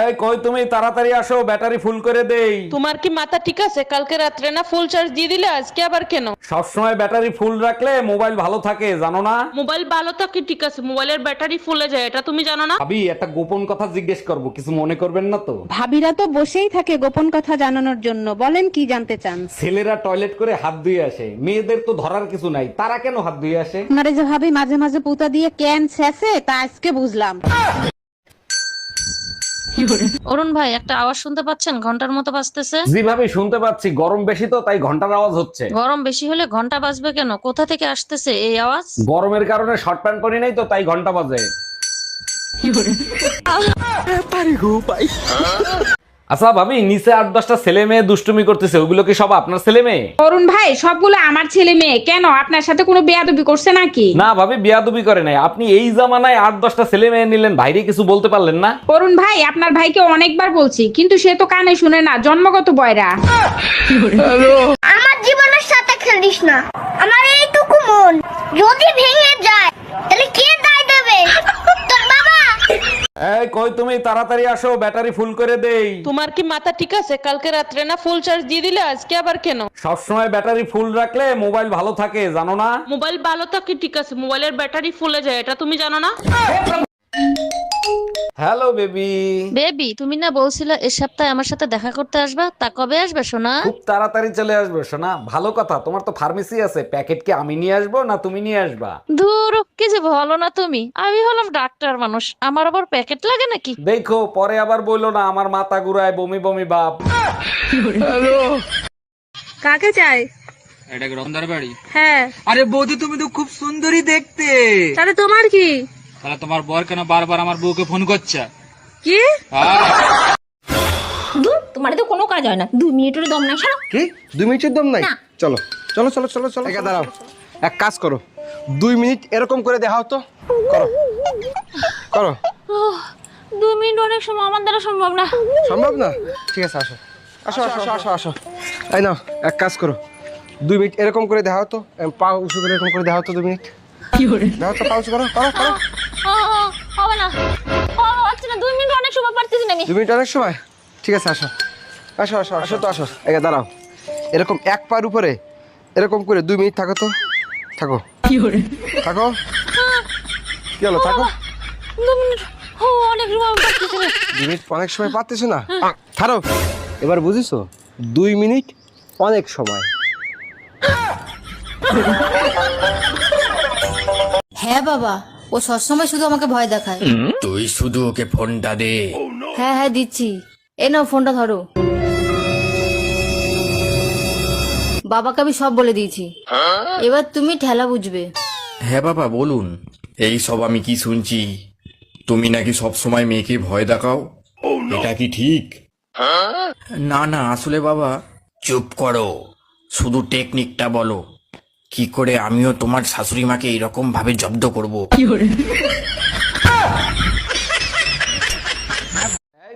Speaker 9: এই কই তুমি, তাড়াতাড়ি আসো, ব্যাটারি ফুল করে দেই।
Speaker 8: তোমার কি মাথা ঠিক আছে? কালকে রাত্রে না ফুল চার্জ দিয়ে দিলে, আজকে আবার কেন?
Speaker 9: সবসময় ব্যাটারি ফুল রাখলে মোবাইল ভালো থাকে, জানো না?
Speaker 8: মোবাইল ভালো তো কি ঠিক আছে, মোবাইলের ব্যাটারি ফুলে যায়, এটা তুমি জানো না?
Speaker 9: ভাবি, একটা গোপন কথা জিজ্ঞেস করব, কিছু মনে করবেন না তো?
Speaker 11: ভাবিরা তো বসেই থাকে গোপন কথা জানানোর জন্য, বলেন কি জানতে চান?
Speaker 9: ছেলেরা টয়লেট করে হাত ধুয়ে আসে, মেয়েদের তো ধরার কিছু নাই, তারা কেন হাত ধুয়ে আসে?
Speaker 11: আপনারে যে ভাবি মাঝে মাঝে পুতা দিয়ে ক্যান ছেঁচে, তা আজকে বুঝলাম।
Speaker 8: অরুণ ভাই, একটা আওয়াজ শুনতে পাচ্ছেন? ঘন্টার মতো বাজতেছে।
Speaker 9: জি ভাবি, শুনতে পাচ্ছি, গরম বেশি তো তাই ঘন্টার আওয়াজ হচ্ছে।
Speaker 8: গরম বেশি হলে ঘন্টা বাজবে কেন? কোথা থেকে আসতেছে এই আওয়াজ?
Speaker 9: গরমের কারণে শর্ট প্যান্ট পরি নাই তো তাই ঘন্টা বাজে। আচ্ছা ভাবি, নিচে 8-10টা ছেলে মেয়ে দুষ্টুমি করতেছে, ওগুলো কি সব আপনার ছেলে মেয়ে?
Speaker 10: অরুণ ভাই, সবগুলো আমার ছেলে মেয়ে। কেন, আপনার সাথে কোনো বেয়াদবি করছে নাকি?
Speaker 9: না ভাবি, বিয়াদবি করে নাই। আপনি এই জামানায় 8-10টা ছেলে মেয়ে নিলেন, ভাইরে কিছু বলতে পারলেন না?
Speaker 10: অরুণ ভাই, আপনার ভাইকে অনেকবার বলছি, কিন্তু সে তো কানে শুনে না, জন্মগত বয়রা।
Speaker 6: আমার জীবনের সাথে খেলিস না, আমার এইটুকু মন যদি ভেঙে যায় তাহলে কে দায় দেবে? তোর বাবা।
Speaker 9: এই কই তুমি, তাড়াতাড়ি আসো, ব্যাটারি ফুল করে দেই।
Speaker 8: তোমার কি মাথা ঠিক আছে? কালকে রাত্রে না ফুল চার্জ দিয়ে দিলে, আজকে আবার কেন?
Speaker 9: সবসময় ব্যাটারি ফুল রাখলে মোবাইল ভালো থাকে, জানো না?
Speaker 8: মোবাইল ভালো তো কি ঠিক আছে, মোবাইলের ব্যাটারি ফুলে যায়, এটা তুমি জানো না?
Speaker 9: Hello baby.
Speaker 8: বেবি, তুমি না বলছিলে এই সপ্তাহে আমার সাথে দেখা করতে আসবা, তা কবে আসবে সোনা?
Speaker 9: খুব তাড়াতাড়ি চলে আসবে সোনা। ভালো কথা, তোমার তো ফার্মেসি আছে, প্যাকেট কি আমি নিয়ে আসবো না তুমি নিয়ে আসবা?
Speaker 8: দূর, কি যে বলো না তুমি, আমি হলাম ডাক্তার মানুষ, আমার আবার প্যাকেট লাগে নাকি?
Speaker 9: দেখো, পরে আবার বললো না আমার মাথা ঘুরায়, বমি বমি ভাব।
Speaker 11: কাকে চাই?
Speaker 7: এটা কি রতনদার বাড়ি?
Speaker 11: হ্যাঁ।
Speaker 7: আরে বৌদি, তুমি তো খুব সুন্দরী দেখতে।
Speaker 11: তাহলে তোমার কি?
Speaker 7: তাহলে তোমার বর কেন বারবার আমার বউকে ফোন করছে?
Speaker 11: কি?
Speaker 6: তোমার তো কোনো কাজ হয় না, 2 মিনিটের দম না। ছাড়ো।
Speaker 5: কি 2 মিনিটের দম নাই? চলো চলো চলো চলো চলো, একা দাঁড়াও, এক কাজ করো, 2 মিনিট এরকম করে দেখাও তো, করো করো।
Speaker 8: 2 মিনিট অনেক সময়, আমার দ্বারা সম্ভব না।
Speaker 5: সম্ভব না? ঠিক আছে, আসো আসো আসো আসো আসো। এই নাও, এক কাজ করো, 2 মিনিট এরকম করে দেখাও তো, পা উঁচু করে এরকম করে দেখাও তো 2 মিনিট। কি করে দেখাও তো, পা উঁচু করো করো করো।
Speaker 11: হবে না, হচ্ছে না, 2 মিনিট অনেক সময় পারতেছি না আমি।
Speaker 5: 2 মিনিট অনেক সময়, ঠিক আছে আসো আসো আসো আসো তো আসো, এই দাঁড়াও, এরকম এক পার উপরে এরকম করে 2 মিনিট থাকো তো, থাকো। কি করে থাকো, কি হলো থাকো।
Speaker 11: 2 মিনিট অনেক সময় পারতেছি না।
Speaker 5: 2 মিনিট অনেক সময় পাচ্তেছো না, ছাড়ো। এবার বুঝিছো, 2 মিনিট অনেক সময়।
Speaker 4: হ্যাঁ বাবা, ও সবসময় শুধু আমাকে ভয় দেখায়।
Speaker 13: তুই শুধু ওকে ফোনটা দে।
Speaker 4: হ্যাঁ হ্যাঁ দিচ্ছি, এ নাও ফোনটা ধরো। বাবাকে আমি সব বলে দিয়েছি, এবার তুমি ঠেলা বুঝবে।
Speaker 13: হ্যাঁ বাবা বলুন। এই সব আমি কি শুনছি, তুমি নাকি সব সময় মেয়েকে ভয় দেখাও, এটা কি ঠিক? না না, আসলে বাবা চুপ করো, শুধু টেকনিকটা বলো, কি করে আমিও তোমার শাশুড়ি মাকে এইরকম ভাবে জব্দ করব।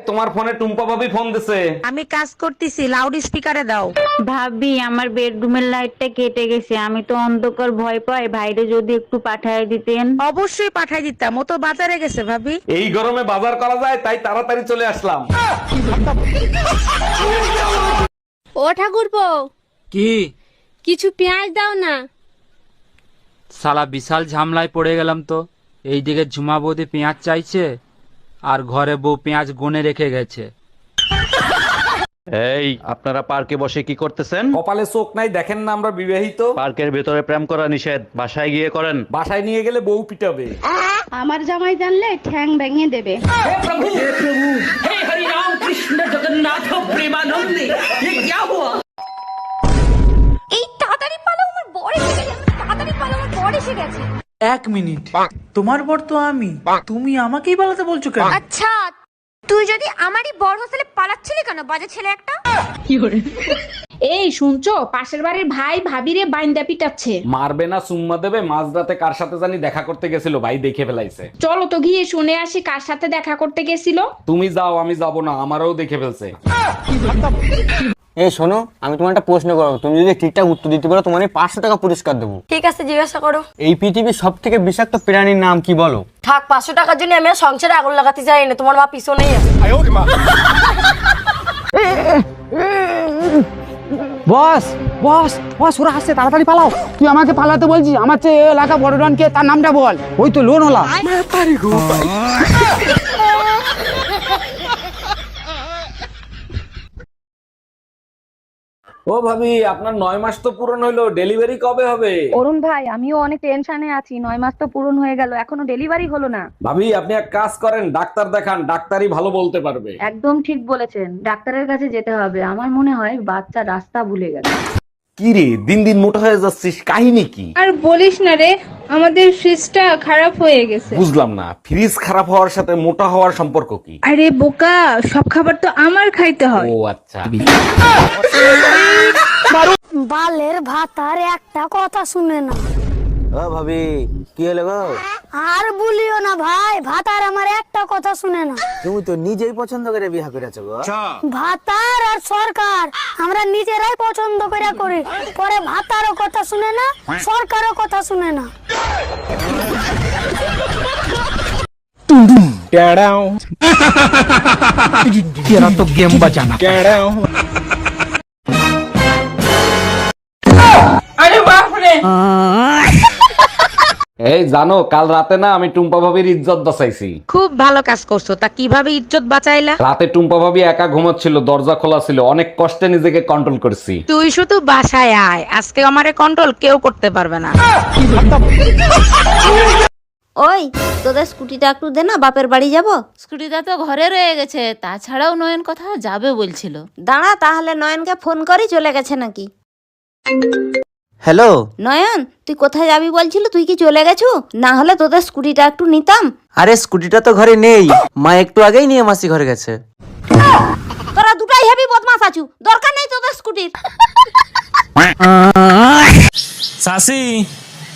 Speaker 9: তোমার ফোনে টুম্পা ভাবি ফোন দিছে।
Speaker 11: আমি কাজ করতেছি, লাউড স্পিকারে দাও।
Speaker 8: ভাবি আমার বেডরুমের লাইটটা কেটে গেছে, আমি তো অন্ধকার ভয় পাই, ভাইরে যদি একটু পাঠায় দিতেন।
Speaker 11: অবশ্যই পাঠাই দিতাম, ও তো বাজারে গেছে ভাবি।
Speaker 9: এই গরমে বাজার করা যায় তাই তাড়াতাড়ি চলে আসলাম।
Speaker 8: ও ঠাকুরপো,
Speaker 7: কি
Speaker 8: কিছু পেঁয়াজ দাও না।
Speaker 7: শালা বিশাল ঝামলায় পড়ে গেলাম তো। এইদিকে ঝুমা বৌদি পেঁয়াজ চাইছে, আর ঘরে বউ পেঁয়াজ গুনে রেখে গেছে।
Speaker 12: এই আপনারা পার্কে বসে কি করতেছেন?
Speaker 9: কপালে চোখ নাই দেখেন না আমরা বিবাহিত।
Speaker 12: পার্কের ভেতরে প্রেম করা নিষেধ, বাসায় গিয়ে করেন।
Speaker 9: বাসায় নিয়ে গেলে বউ পিটাবে।
Speaker 10: আমার জামাই জানলে ঠ্যাং ভেঙে দেবে।
Speaker 11: এই তাড়াতাড়ি পালো, আমার বর এসে গেছে, তাড়াতাড়ি পালো, আমার বর এসে গেছে।
Speaker 3: 1 মিনিট, তোমার বর তো আমি, তুমি আমাকেই পালাতে বলছো কেন?
Speaker 11: আচ্ছা, তুই যদি আমারই বর হোস্টেলে পালাচ্ছিলি কেন, বাজে ছেলে একটা।
Speaker 10: এই শুনছো, পাশের বাড়ির ভাই ভাবিরে বাইন্দা পিটাচ্ছে।
Speaker 9: মারবে না চুম্মা দেবে, মাঝরাতে কার সাথে জানি দেখা করতে গেছিল, ভাই দেখে ফেলাইছে।
Speaker 10: চলো তো গিয়ে শুনে আসি কার সাথে দেখা করতে গেছিল।
Speaker 9: তুমি যাও, আমি যাব না, আমারও দেখে ফেলছে।
Speaker 5: এই শোনো, আমি তোমার একটা প্রশ্ন করবো, তুমি যদি ঠিকঠাক উত্তর দিতে পারো তোমার 500 টাকা পুরস্কার দেবো।
Speaker 11: ঠিক আছে, জিজ্ঞাসা করো।
Speaker 5: এই পৃথিবীর সব থেকে বিষাক্ত প্রাণীর নাম কি বলো?
Speaker 11: থাক, 500 টাকার জন্য আমি আর সংসারে আগুন লাগাতে চাই না, তোমার মা পিছনেই আছে।
Speaker 5: বস বস বস, ওরা আসছে, তাড়াতাড়ি পালাও। তুই আমাকে পালাতে বলছিস, আমার চেয়ে এলাকা বড় ডন কে, তার নামটা বল। ওই তো লোন হলা।
Speaker 9: ও ভাবি, আপনার 9 মাস তো পূরণ হইলো, ডেলিভারি কবে হবে?
Speaker 8: অরুণ ভাই, আমিও অনেক টেনশনে আছি, 9 মাস তো পূরণ হয়ে গেল, এখনো ডেলিভারি হলো না।
Speaker 9: ভাবি আপনি এক কাজ করেন, ডাক্তার দেখান, ডাক্তারই ভালো বলতে পারবে।
Speaker 8: একদম ঠিক বলেছেন, ডাক্তারের কাছে যেতে হবে। আমার মনে হয় বাচ্চা রাস্তা ভুলে গেছে।
Speaker 9: কি রে, দিন দিন মোটা হয়ে যাচ্ছিস, কাহিনী কি?
Speaker 10: আর বলিস না রে, আমাদের ফ্রিজটা খারাপ হয়ে গেছে।
Speaker 9: বুঝলাম না, ফ্রিজ খারাপ হওয়ার সাথে মোটা হওয়ার সম্পর্ক কি?
Speaker 10: আরে বোকা, সব খাবার তো আমার খাইতে হয়।
Speaker 9: ও আচ্ছা।
Speaker 6: বালের ভাতার একটা কথা শুনে না।
Speaker 5: ও ভাবি, কি হলো গো?
Speaker 6: আর বলিও না ভাই, ভাতার আমার একটা কথা শুনে না।
Speaker 5: তুমি তো নিজেই পছন্দ করে বিয়ে করেছো গো।
Speaker 6: ভাতার আর সরকার আমরা নিজেরাই পছন্দ করে করি, পরে ভাতারও কথা শুনে না, সরকারও কথা শুনে না।
Speaker 3: तेरा तो गेम बचाना।
Speaker 9: এই জানো, কাল রাতে না আমি টুম্পা ভাবির ইজ্জত বাঁচাইছি।
Speaker 11: খুব ভালো কাজ করছো, তা কিভাবে ইজ্জত বাঁচাইলা?
Speaker 9: রাতে টুম্পা ভাবি একা ঘুমাচ্ছিল, দরজা খোলা ছিল, অনেক কষ্টে নিজেকে কন্ট্রোল করছি।
Speaker 11: তুই শুধু বাসায় আয়, আজকে আমারে কন্ট্রোল কেউ করতে পারবে না।
Speaker 4: ওই তোদের স্কুটিটা একটু দে না, বাপের বাড়ি যাব।
Speaker 8: স্কুটিটা তো ঘরে রয়ে গেছে, তাছাড়াও নয়ন কথা যাবে বলছিল।
Speaker 4: দাঁড়া, তাহলে নয়নকে ফোন করি, চলে গেছে নাকি।
Speaker 5: হ্যালো
Speaker 4: নয়ন, তুই কোথায় যাবি বলছিল, তুই কি চলে গেছো? না হলে তোদের স্কুটিটা একটু নিতাম।
Speaker 5: আরে স্কুটিটা তো ঘরে নেই, মা একটু আগেই নিয়ে মাসি ঘরে গেছে।
Speaker 4: তোরা দুটাই হেভি বদমাস আছু, দরকার নেই তোদের স্কুটির।
Speaker 3: চাচি,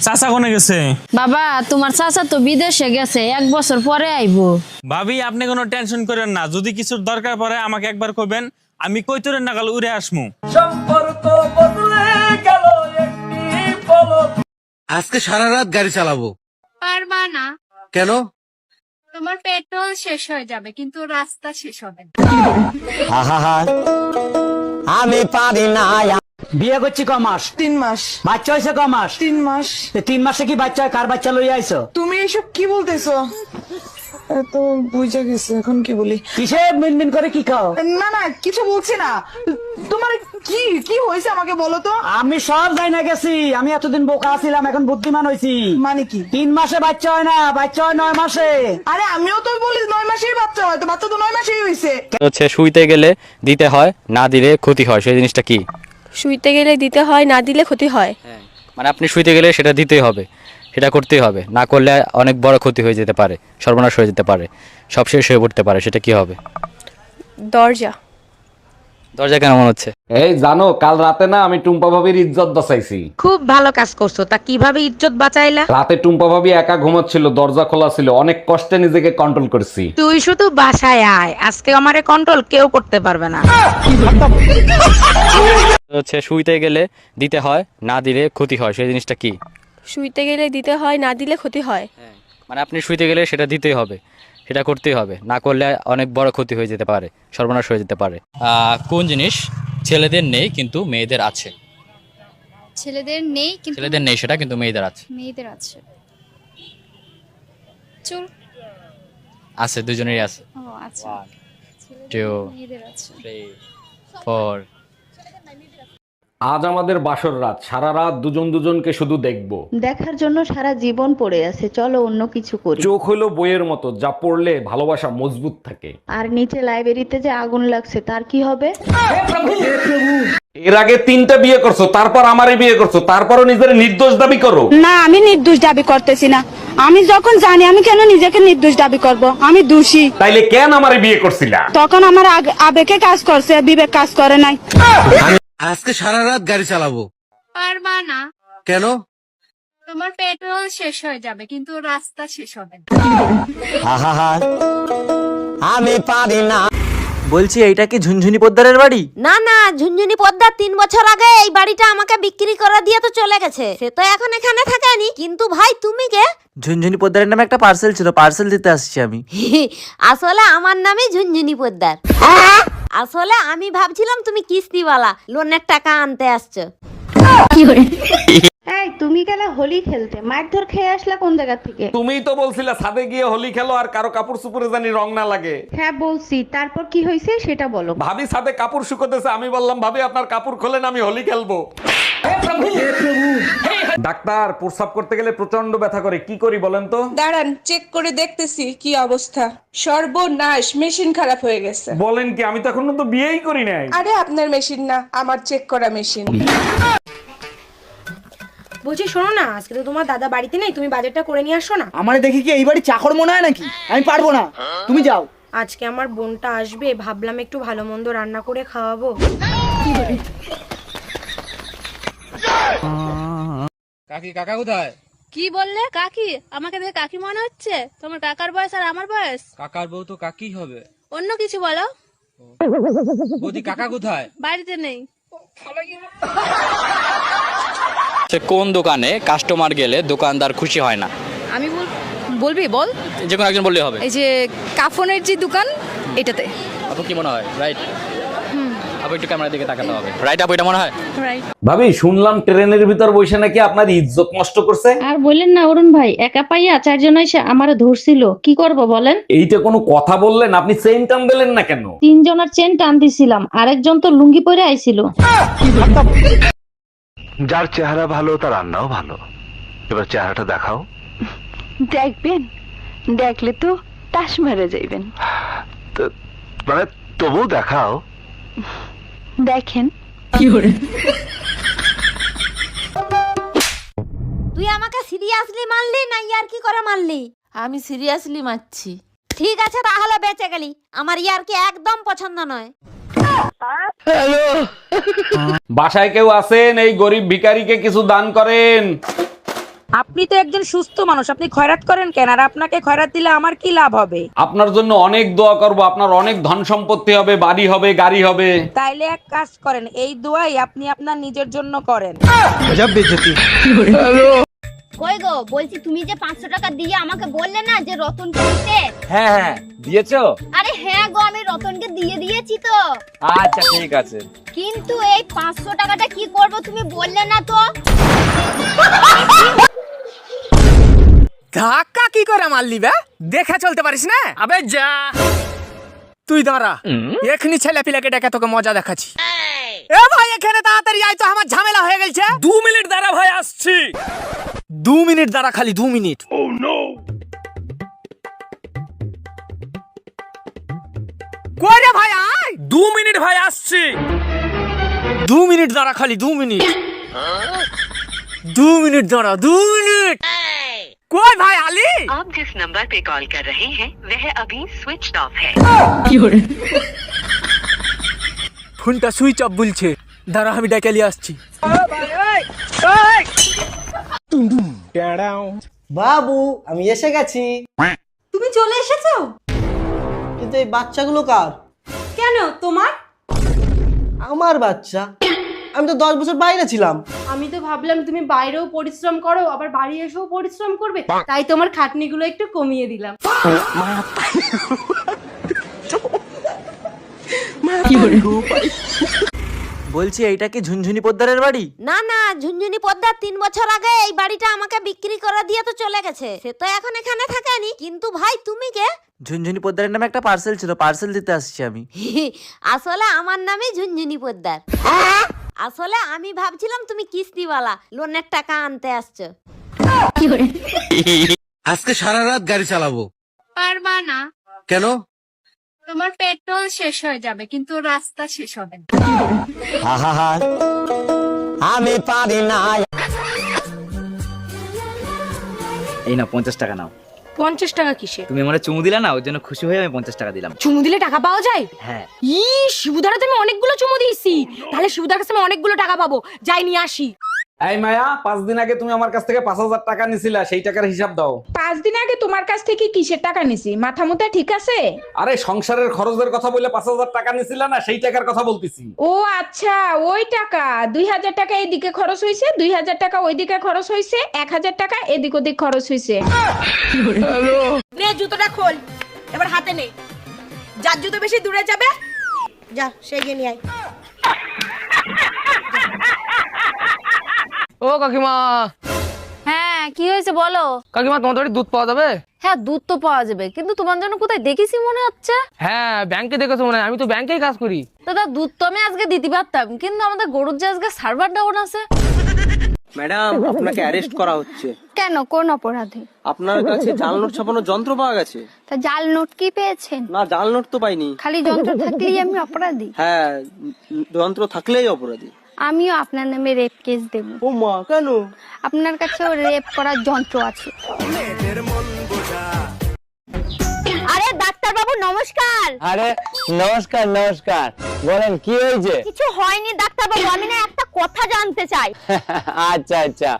Speaker 3: চাচা কোনে গেছে?
Speaker 8: বাবা, তোমার চাচা তো বিদেশে গেছে, 1 বছর পরে আইবো।
Speaker 3: ভাবি আপনি কোনো টেনশন করেন না, যদি কিছুর দরকার পড়ে আমাকে একবার কইবেন, আমি কইতরের নাগাল উড়ে আসমু।
Speaker 1: সম্পর্ক বদলে গেল।
Speaker 14: আজকে সারা রাত গাড়ি চালাবো।
Speaker 10: পারবা না,
Speaker 14: কেন?
Speaker 10: তোমার পেট্রোল শেষ হয়ে যাবে কিন্তু রাস্তা শেষ হবে না।
Speaker 1: আমি পারি না।
Speaker 15: বিয়ে করছি ক মাস?
Speaker 16: 3 মাস।
Speaker 15: বাচ্চা হয়েছে ক মাস?
Speaker 16: 3 মাস।
Speaker 15: 3 মাসে কি বাচ্চা হয়? কার বাচ্চা লইয়া আইছো?
Speaker 16: তুমি এসব কি বলতেছো? তো বুঝা গেছে, এখন কি বলি?
Speaker 15: কিসে মিনমিন করে কি খাও?
Speaker 16: না না, কিছু বলছি না। তোমার কি কি হয়েছে আমাকে বলো তো।
Speaker 15: আমি সব যাই না গেছি, আমি এতদিন বোকা ছিলাম, এখন বুদ্ধিমান হয়েছি।
Speaker 16: মানে কি?
Speaker 15: 3 মাসে বাচ্চা হয় না, বাচ্চা হয় 9 মাসে।
Speaker 16: আরে আমিও তো বলি 9 মাসেই বাচ্চা হয়, তো বাচ্চা তো 9 মাসেই হয়েছে।
Speaker 17: হচ্ছে শুইতে গেলে দিতে হয়, না দিলে ক্ষতি হয়, সেই জিনিসটা কি?
Speaker 4: শুইতে গেলে দিতে হয়, না দিলে ক্ষতি হয়।
Speaker 17: মানে আপনি শুইতে গেলে সেটা দিতেই হবে, সেটা করতেই হবে, না করলে অনেক বড় ক্ষতি হয়ে যেতে পারে, সর্বনাশ হয়ে যেতে পারে, সব শেষ হয়ে পড়তে পারে, সেটা কি হবে?
Speaker 4: দরজা।
Speaker 17: দরজা কেন মনে হচ্ছে?
Speaker 9: এই জানো, কাল রাতে না আমি টুম্পা ভাবির ইজ্জত বাঁচাইছি।
Speaker 11: খুব ভালো কাজ করছো, তা কিভাবে ইজ্জত বাঁচাইলা?
Speaker 9: রাতে টুম্পা ভাবি একা ঘুমাচ্ছিল, দরজা খোলা ছিল, অনেক কষ্টে নিজেকে কন্ট্রোল করছি।
Speaker 11: তুই শুধু বাসায় আয়, আজকে আমারে কন্ট্রোল কেউ করতে পারবে না।
Speaker 17: হচ্ছে শুইতে গেলে দিতে হয়, না দিলে ক্ষতি হয়, সেই জিনিসটা কি?
Speaker 4: শুইতে গেলে দিতে হয়, না দিলে ক্ষতি হয়।
Speaker 17: মানে আপনি শুইতে গেলে সেটা দিতেই হবে, সেটা করতেই হবে, না করলে অনেক বড় ক্ষতি হয়ে যেতে পারে, সর্বনাশ হয়ে যেতে পারে। কোন জিনিস ছেলেদের নেই কিন্তু মেয়েদের আছে?
Speaker 2: ছেলেদের নেই কিন্তু
Speaker 17: ছেলেদের নেই সেটা কিন্তু মেয়েদের আছে।
Speaker 2: মেয়েদের আছে। চুল।
Speaker 17: আছে, দুজনেরই আছে।
Speaker 2: ও আচ্ছা।
Speaker 17: 2
Speaker 2: মেয়েদের আছে।
Speaker 17: 3 4
Speaker 9: আজ আমাদের বাসর রাত, সারা রাত দুজন দুজনকে শুধু দেখবো।
Speaker 18: দেখার জন্য সারা জীবন পড়ে আছে, চলো অন্য কিছু করি।
Speaker 9: চোখ হলো বইয়ের মতো, যা পড়লে ভালোবাসা মজবুত থাকে।
Speaker 18: আর নিচে লাইব্রেরিতে যে আগুন লাগছে তার কি হবে?
Speaker 9: এর আগে 3টা বিয়ে করছো, তারপর আমারে বিয়ে করছো, তারপরও নিজের নির্দোষ দাবি করো।
Speaker 19: না, আমি নির্দোষ দাবি করতেছি না। আমি যখন জানি, আমি কেন নিজেকে নির্দোষ দাবি করব? আমি দোষী।
Speaker 9: তাইলে কেন আমারে বিয়ে করছিলা?
Speaker 19: তখন আমার আবেগে কাজ করছে, বিবেক কাজ করে নাই।
Speaker 14: আজকে সারা রাত গাড়ি চালাবো।
Speaker 10: পারবা না,
Speaker 14: কেন?
Speaker 10: তোমার পেট্রোল শেষ হয়ে যাবে কিন্তু রাস্তা শেষ হবে না।
Speaker 1: আমি পারি না।
Speaker 3: বলছি এইটা কি ঝুনঝুনি পোদ্দারের বাড়ি?
Speaker 11: না না, ঝুনঝুনি পদ্মার 3 বছর আগে এই বাড়িটা আমাকে বিক্রি করে দিয়ে তো চলে গেছে, সে তো এখন এখানে থাকেনি। কিন্তু ভাই তুমি কে?
Speaker 3: ঝুনঝুনি পোদ্দারের নামে একটা পার্সেল ছিল, পার্সেল দিতে আসছি আমি।
Speaker 11: আসলে আমার নামই ঝুনঝুনি পোদ্দার। আসলে আমি ভাবছিলাম তুমি কিস্তিওয়ালা, লোনের টাকা আনতে আসছো।
Speaker 18: এই তুমি গেলে হোলি খেলতে, মারধর খেয়ে আসলা কোন জায়গা থেকে?
Speaker 9: তুমিই তো বলছিলা ছাদে গিয়ে হোলি খেলো আর কারো কাপড় চুপড়ে জানি রং না লাগে।
Speaker 18: হ্যাঁ বলছি, তারপর কি হয়েছে সেটা বলো।
Speaker 9: ভাবি ছাদে কাপড় শুকোতেছে, আমি বললাম ভাবি আপনার কাপড় খোলেন, আমি হোলি খেলবো। ডাক্তার, প্রস্রাব করতে গেলে প্রচন্ড ব্যথা করে, কি করি বলেন তো?
Speaker 16: দাঁড়ান, চেক করে দেখতেছি কি অবস্থা। সর্বনাশ, মেশিন খারাপ হয়ে গেছে।
Speaker 9: বলেন কি? আমি তো এখনো তো বিয়েই করি নাই।
Speaker 16: আরে আপনার মেশিন না, আমার চেক করা মেশিন।
Speaker 19: বলছি শোনো না, আজকে তো তোমার দাদা বাড়িতে নেই, তুমি বাজারটা করে নিয়ে আসো না।
Speaker 15: আমারে দেখি কি এই বাড়ি চাকর মনে হয় নাকি? আমি পারবো না, তুমি যাও।
Speaker 19: আজকে আমার বোনটা আসবে, ভাবলাম একটু ভালো মন্দ রান্না করে খাওয়াবো।
Speaker 7: কাকি, কাকা কোথায়?
Speaker 2: কি বললে? কাকি? আমাকে দেখে কাকি মনে হচ্ছে? তোমার কাকার বয়স আর আমার বয়স?
Speaker 7: কাকার বউ তো কাকি হবে।
Speaker 2: অন্য কিছু বলো।
Speaker 7: বৌদি, কাকা কোথায়?
Speaker 2: বাড়িতে নেই।
Speaker 17: কোন দোকানে কাস্টমার গেলে দোকানদার খুশি হয় না?
Speaker 2: আমি বলবি বল।
Speaker 17: যে কোনো একজন বললেই হবে।
Speaker 2: এই যে কাফনের যে দোকান, এটাতে।
Speaker 17: আপু কি মনে হয়? রাইট? আপু একটু ক্যামেরার দিকে তাকাতে হবে। রাইট আপু, এটা মনে হয়?
Speaker 2: রাইট।
Speaker 9: ভাবি, শুনলাম ট্রেনের ভিতর বসে নাকি আপনার ইজ্জত নষ্ট করছে।
Speaker 8: আর বললেন না অরুণ ভাই, একা পাইয়া 4 জন এসে আমারে ধরছিল, কি করব বলেন?
Speaker 9: এইটা কোনো কথা বললেন? আপনি চেইন টান দিলেন না কেন?
Speaker 8: 3 জনের চেন টান দিছিলাম, আরেকজন তো লুঙ্গি পরে আইছিল।
Speaker 20: যার চেহারা ভালো তার রান্নাও ভালো। এবার চেহারাটা দেখাও।
Speaker 18: দেখবেন, দেখলে তো তাস মেরে যাইবেন।
Speaker 20: মানে তবু দেখাও।
Speaker 18: দেখেন।
Speaker 11: তুই আমাকে সিরিয়াসলি মারলি না ইয়ার কি করে মারলি?
Speaker 4: আমি সিরিয়াসলি মারছি।
Speaker 11: ঠিক আছে, তাহলে বেঁচে গেলি। আমার ইয়ার কি একদম পছন্দ নয়।
Speaker 9: বাসায় কেউ আছেন? এই গরিব ভিখারিকে কিছু দান করেন।
Speaker 11: আপনি তো একজন সুস্থ মানুষ, আপনি খয়রাত করেন কেন? আর আপনাকে খয়রাত দিলে আমার কি লাভ হবে?
Speaker 9: আপনার জন্য অনেক দোয়া করব, আপনার অনেক ধন সম্পত্তি হবে, বাড়ি হবে, গাড়ি হবে।
Speaker 11: তাইলে এক কাজ করেন, এই দোয়াই আপনি আপনার নিজের জন্য করেন।
Speaker 6: কই গো, বলছি তুমি যে 500 টাকা দিয়ে আমাকে বললে না যে রতনকে দিতে?
Speaker 9: হ্যাঁ হ্যাঁ দিয়েছো?
Speaker 6: আরে হ্যাঁ গো, আমি রতনকে দিয়ে দিয়েছি তো।
Speaker 9: আচ্ছা ঠিক আছে।
Speaker 6: কিন্তু এই 500 টাকাটা কি করব তুমি বললে না তো।
Speaker 15: ধাক্কা কি করে মারলি বে? দেখে চলতে পারিস না? আবে যা, তুই দাঁড়া, এখনি ছেলে পিলাকে ডেকে তোকে মজা দেখাচ্ছি। এ ভাই এখানে তাড়াতাড়ি আয় তো, আমার ঝামেলা হয়ে গেছে। 2 মিনিট দাঁড়া ভাই, আসছি। 2 মিনিট দাঁড়া, খালি 2 মিনিট। ও নো, কই রে ভাই আয়। 2 মিনিট ভাই, আসছি। 2 মিনিট দাঁড়া, খালি 2 মিনিট। 2 মিনিট দাঁড়া, 2 মিনিট। কই ভাই আলী?
Speaker 21: आप जिस नंबर पे कॉल कर रहे हैं वह अभी स्विच ऑफ है।
Speaker 15: ফোনটা সুইচ অফ বলছে, দাঁড়া আমি ডেকে নিয়ে আসছি। বাবু আমি এসে গেছি।
Speaker 11: তুমি চলে এসেছো?
Speaker 15: কিন্তু এই বাচ্চাগুলো কার?
Speaker 11: কেন তোমার?
Speaker 15: আমার বাচ্চা। আমি তো 10 বছর বাইরে ছিলাম।
Speaker 11: আমি তো ভাবলাম তুমি বাইরেও পরিশ্রম করো আবার বাড়ি এসেও পরিশ্রম করবে, তাই তোমার খাটনিগুলো একটু কমিয়ে দিলাম।
Speaker 3: বলছি এইটা কি ঝুনঝুনি পোদ্দারের বাড়ি?
Speaker 11: না না, ঝুনঝুনি পদ্মার 3 বছর আগে এই বাড়িটা আমাকে বিক্রি করে দিয়ে তো চলে গেছে। সে তো এখন এখানে থাকেনি। কিন্তু ভাই তুমি কে?
Speaker 3: ঝুনঝুনি পোদ্দারের নামে একটা পার্সেল ছিল, পার্সেল দিতে আসছি আমি।
Speaker 11: আসলে আমার নামই ঝুনঝুনি পোদ্দার। আসলে আমি ভাবছিলাম তুমি কিস্তিওয়ালা, লোনের টাকা আনতে আসছো।
Speaker 14: আজকে সারা রাত গাড়ি চালাবো।
Speaker 10: পারবা না,
Speaker 14: কেন?
Speaker 10: তোমার পেট্রোল শেষ হয়ে যাবে কিন্তু রাস্তা শেষ হবে না।
Speaker 15: আমি পারি না।
Speaker 17: এই না 50 টাকা নাও।
Speaker 11: 50 টাকা কিসে?
Speaker 17: তুমি আমার চুমু দিলা না, ওর জন্য খুশি হয়ে আমি 50 টাকা দিলাম।
Speaker 11: চুমু দিলে টাকা পাওয়া যায়?
Speaker 17: হ্যাঁ।
Speaker 11: শিবুদার তো আমি অনেকগুলো চুমু দিয়েছি, তাহলে শিবুদার কাছে আমি অনেকগুলো টাকা পাবো। যাই নিয়ে আসি।
Speaker 9: এই মায়া, 5 দিন আগে তুমি আমার কাছ থেকে 5000 টাকা নিছিলা, সেই টাকার হিসাব দাও।
Speaker 10: 5 দিন আগে তোমার কাছ থেকে কিসের টাকা নিছি? মাথা মুথা ঠিক আছে?
Speaker 9: আরে সংসারের খরচের কথা বলে 5000 টাকা নিছিলা না, সেই টাকার কথা বলতেছি।
Speaker 10: ও আচ্ছা, ওই টাকা। 2000 টাকা এদিকে খরচ হইছে, 2000 টাকা ওইদিকে খরচ হইছে, 1000 টাকা এদিক ওদিক খরচ হইছে।
Speaker 11: নে জুতোটা খোল, এবার হাতে নে। যার জুতো বেশি দূরে যাবে যা, সেই গিয়ে নিয়ে আয়।
Speaker 15: ও কাকিমা।
Speaker 4: হ্যাঁ কি হয়েছে বলো।
Speaker 15: কাকিমা তোমার বাড়ি দুধ পাওয়া যাবে?
Speaker 4: হ্যাঁ দুধ তো পাওয়া যাবে, কিন্তু তোমার জন্য কোথায় দেখেছি মনে হচ্ছে।
Speaker 15: হ্যাঁ ব্যাংকে দেখেছো মনে হয়, আমি তো ব্যাংকেই কাজ করি।
Speaker 4: দাদা দুধ তো আমি আজকে দিতে পারতাম, কিন্তু আমাদের গরুর যে আজকে সার্ভার ডাউন আছে।
Speaker 22: ম্যাডাম আপনাকে অ্যারেস্ট করা হচ্ছে।
Speaker 6: কেন, কোন অপরাধে?
Speaker 22: আপনার কাছে জাল নোট ছাপানোর যন্ত্র পাওয়া গেছে।
Speaker 6: তা জাল নোট কি পেয়েছেন?
Speaker 22: না, জাল নোট তো পাইনি।
Speaker 6: খালি যন্ত্র থাকলেই আমি অপরাধী?
Speaker 22: হ্যাঁ, যন্ত্র থাকলেই অপরাধী।
Speaker 6: আমিও আপনার নামে রেপ কেস দেব।
Speaker 22: ও মা, কেন?
Speaker 6: আপনার কাছেও রেপ করার যন্ত্র আছে। আরে ডাক্তার বাবু নমস্কার।
Speaker 15: আরে নমস্কার নমস্কার, বলেন কি হয়েছে?
Speaker 6: কিছু হয়নি ডাক্তার বাবু, আমি না একটা কথা জানতে চাই।
Speaker 15: আচ্ছা আচ্ছা,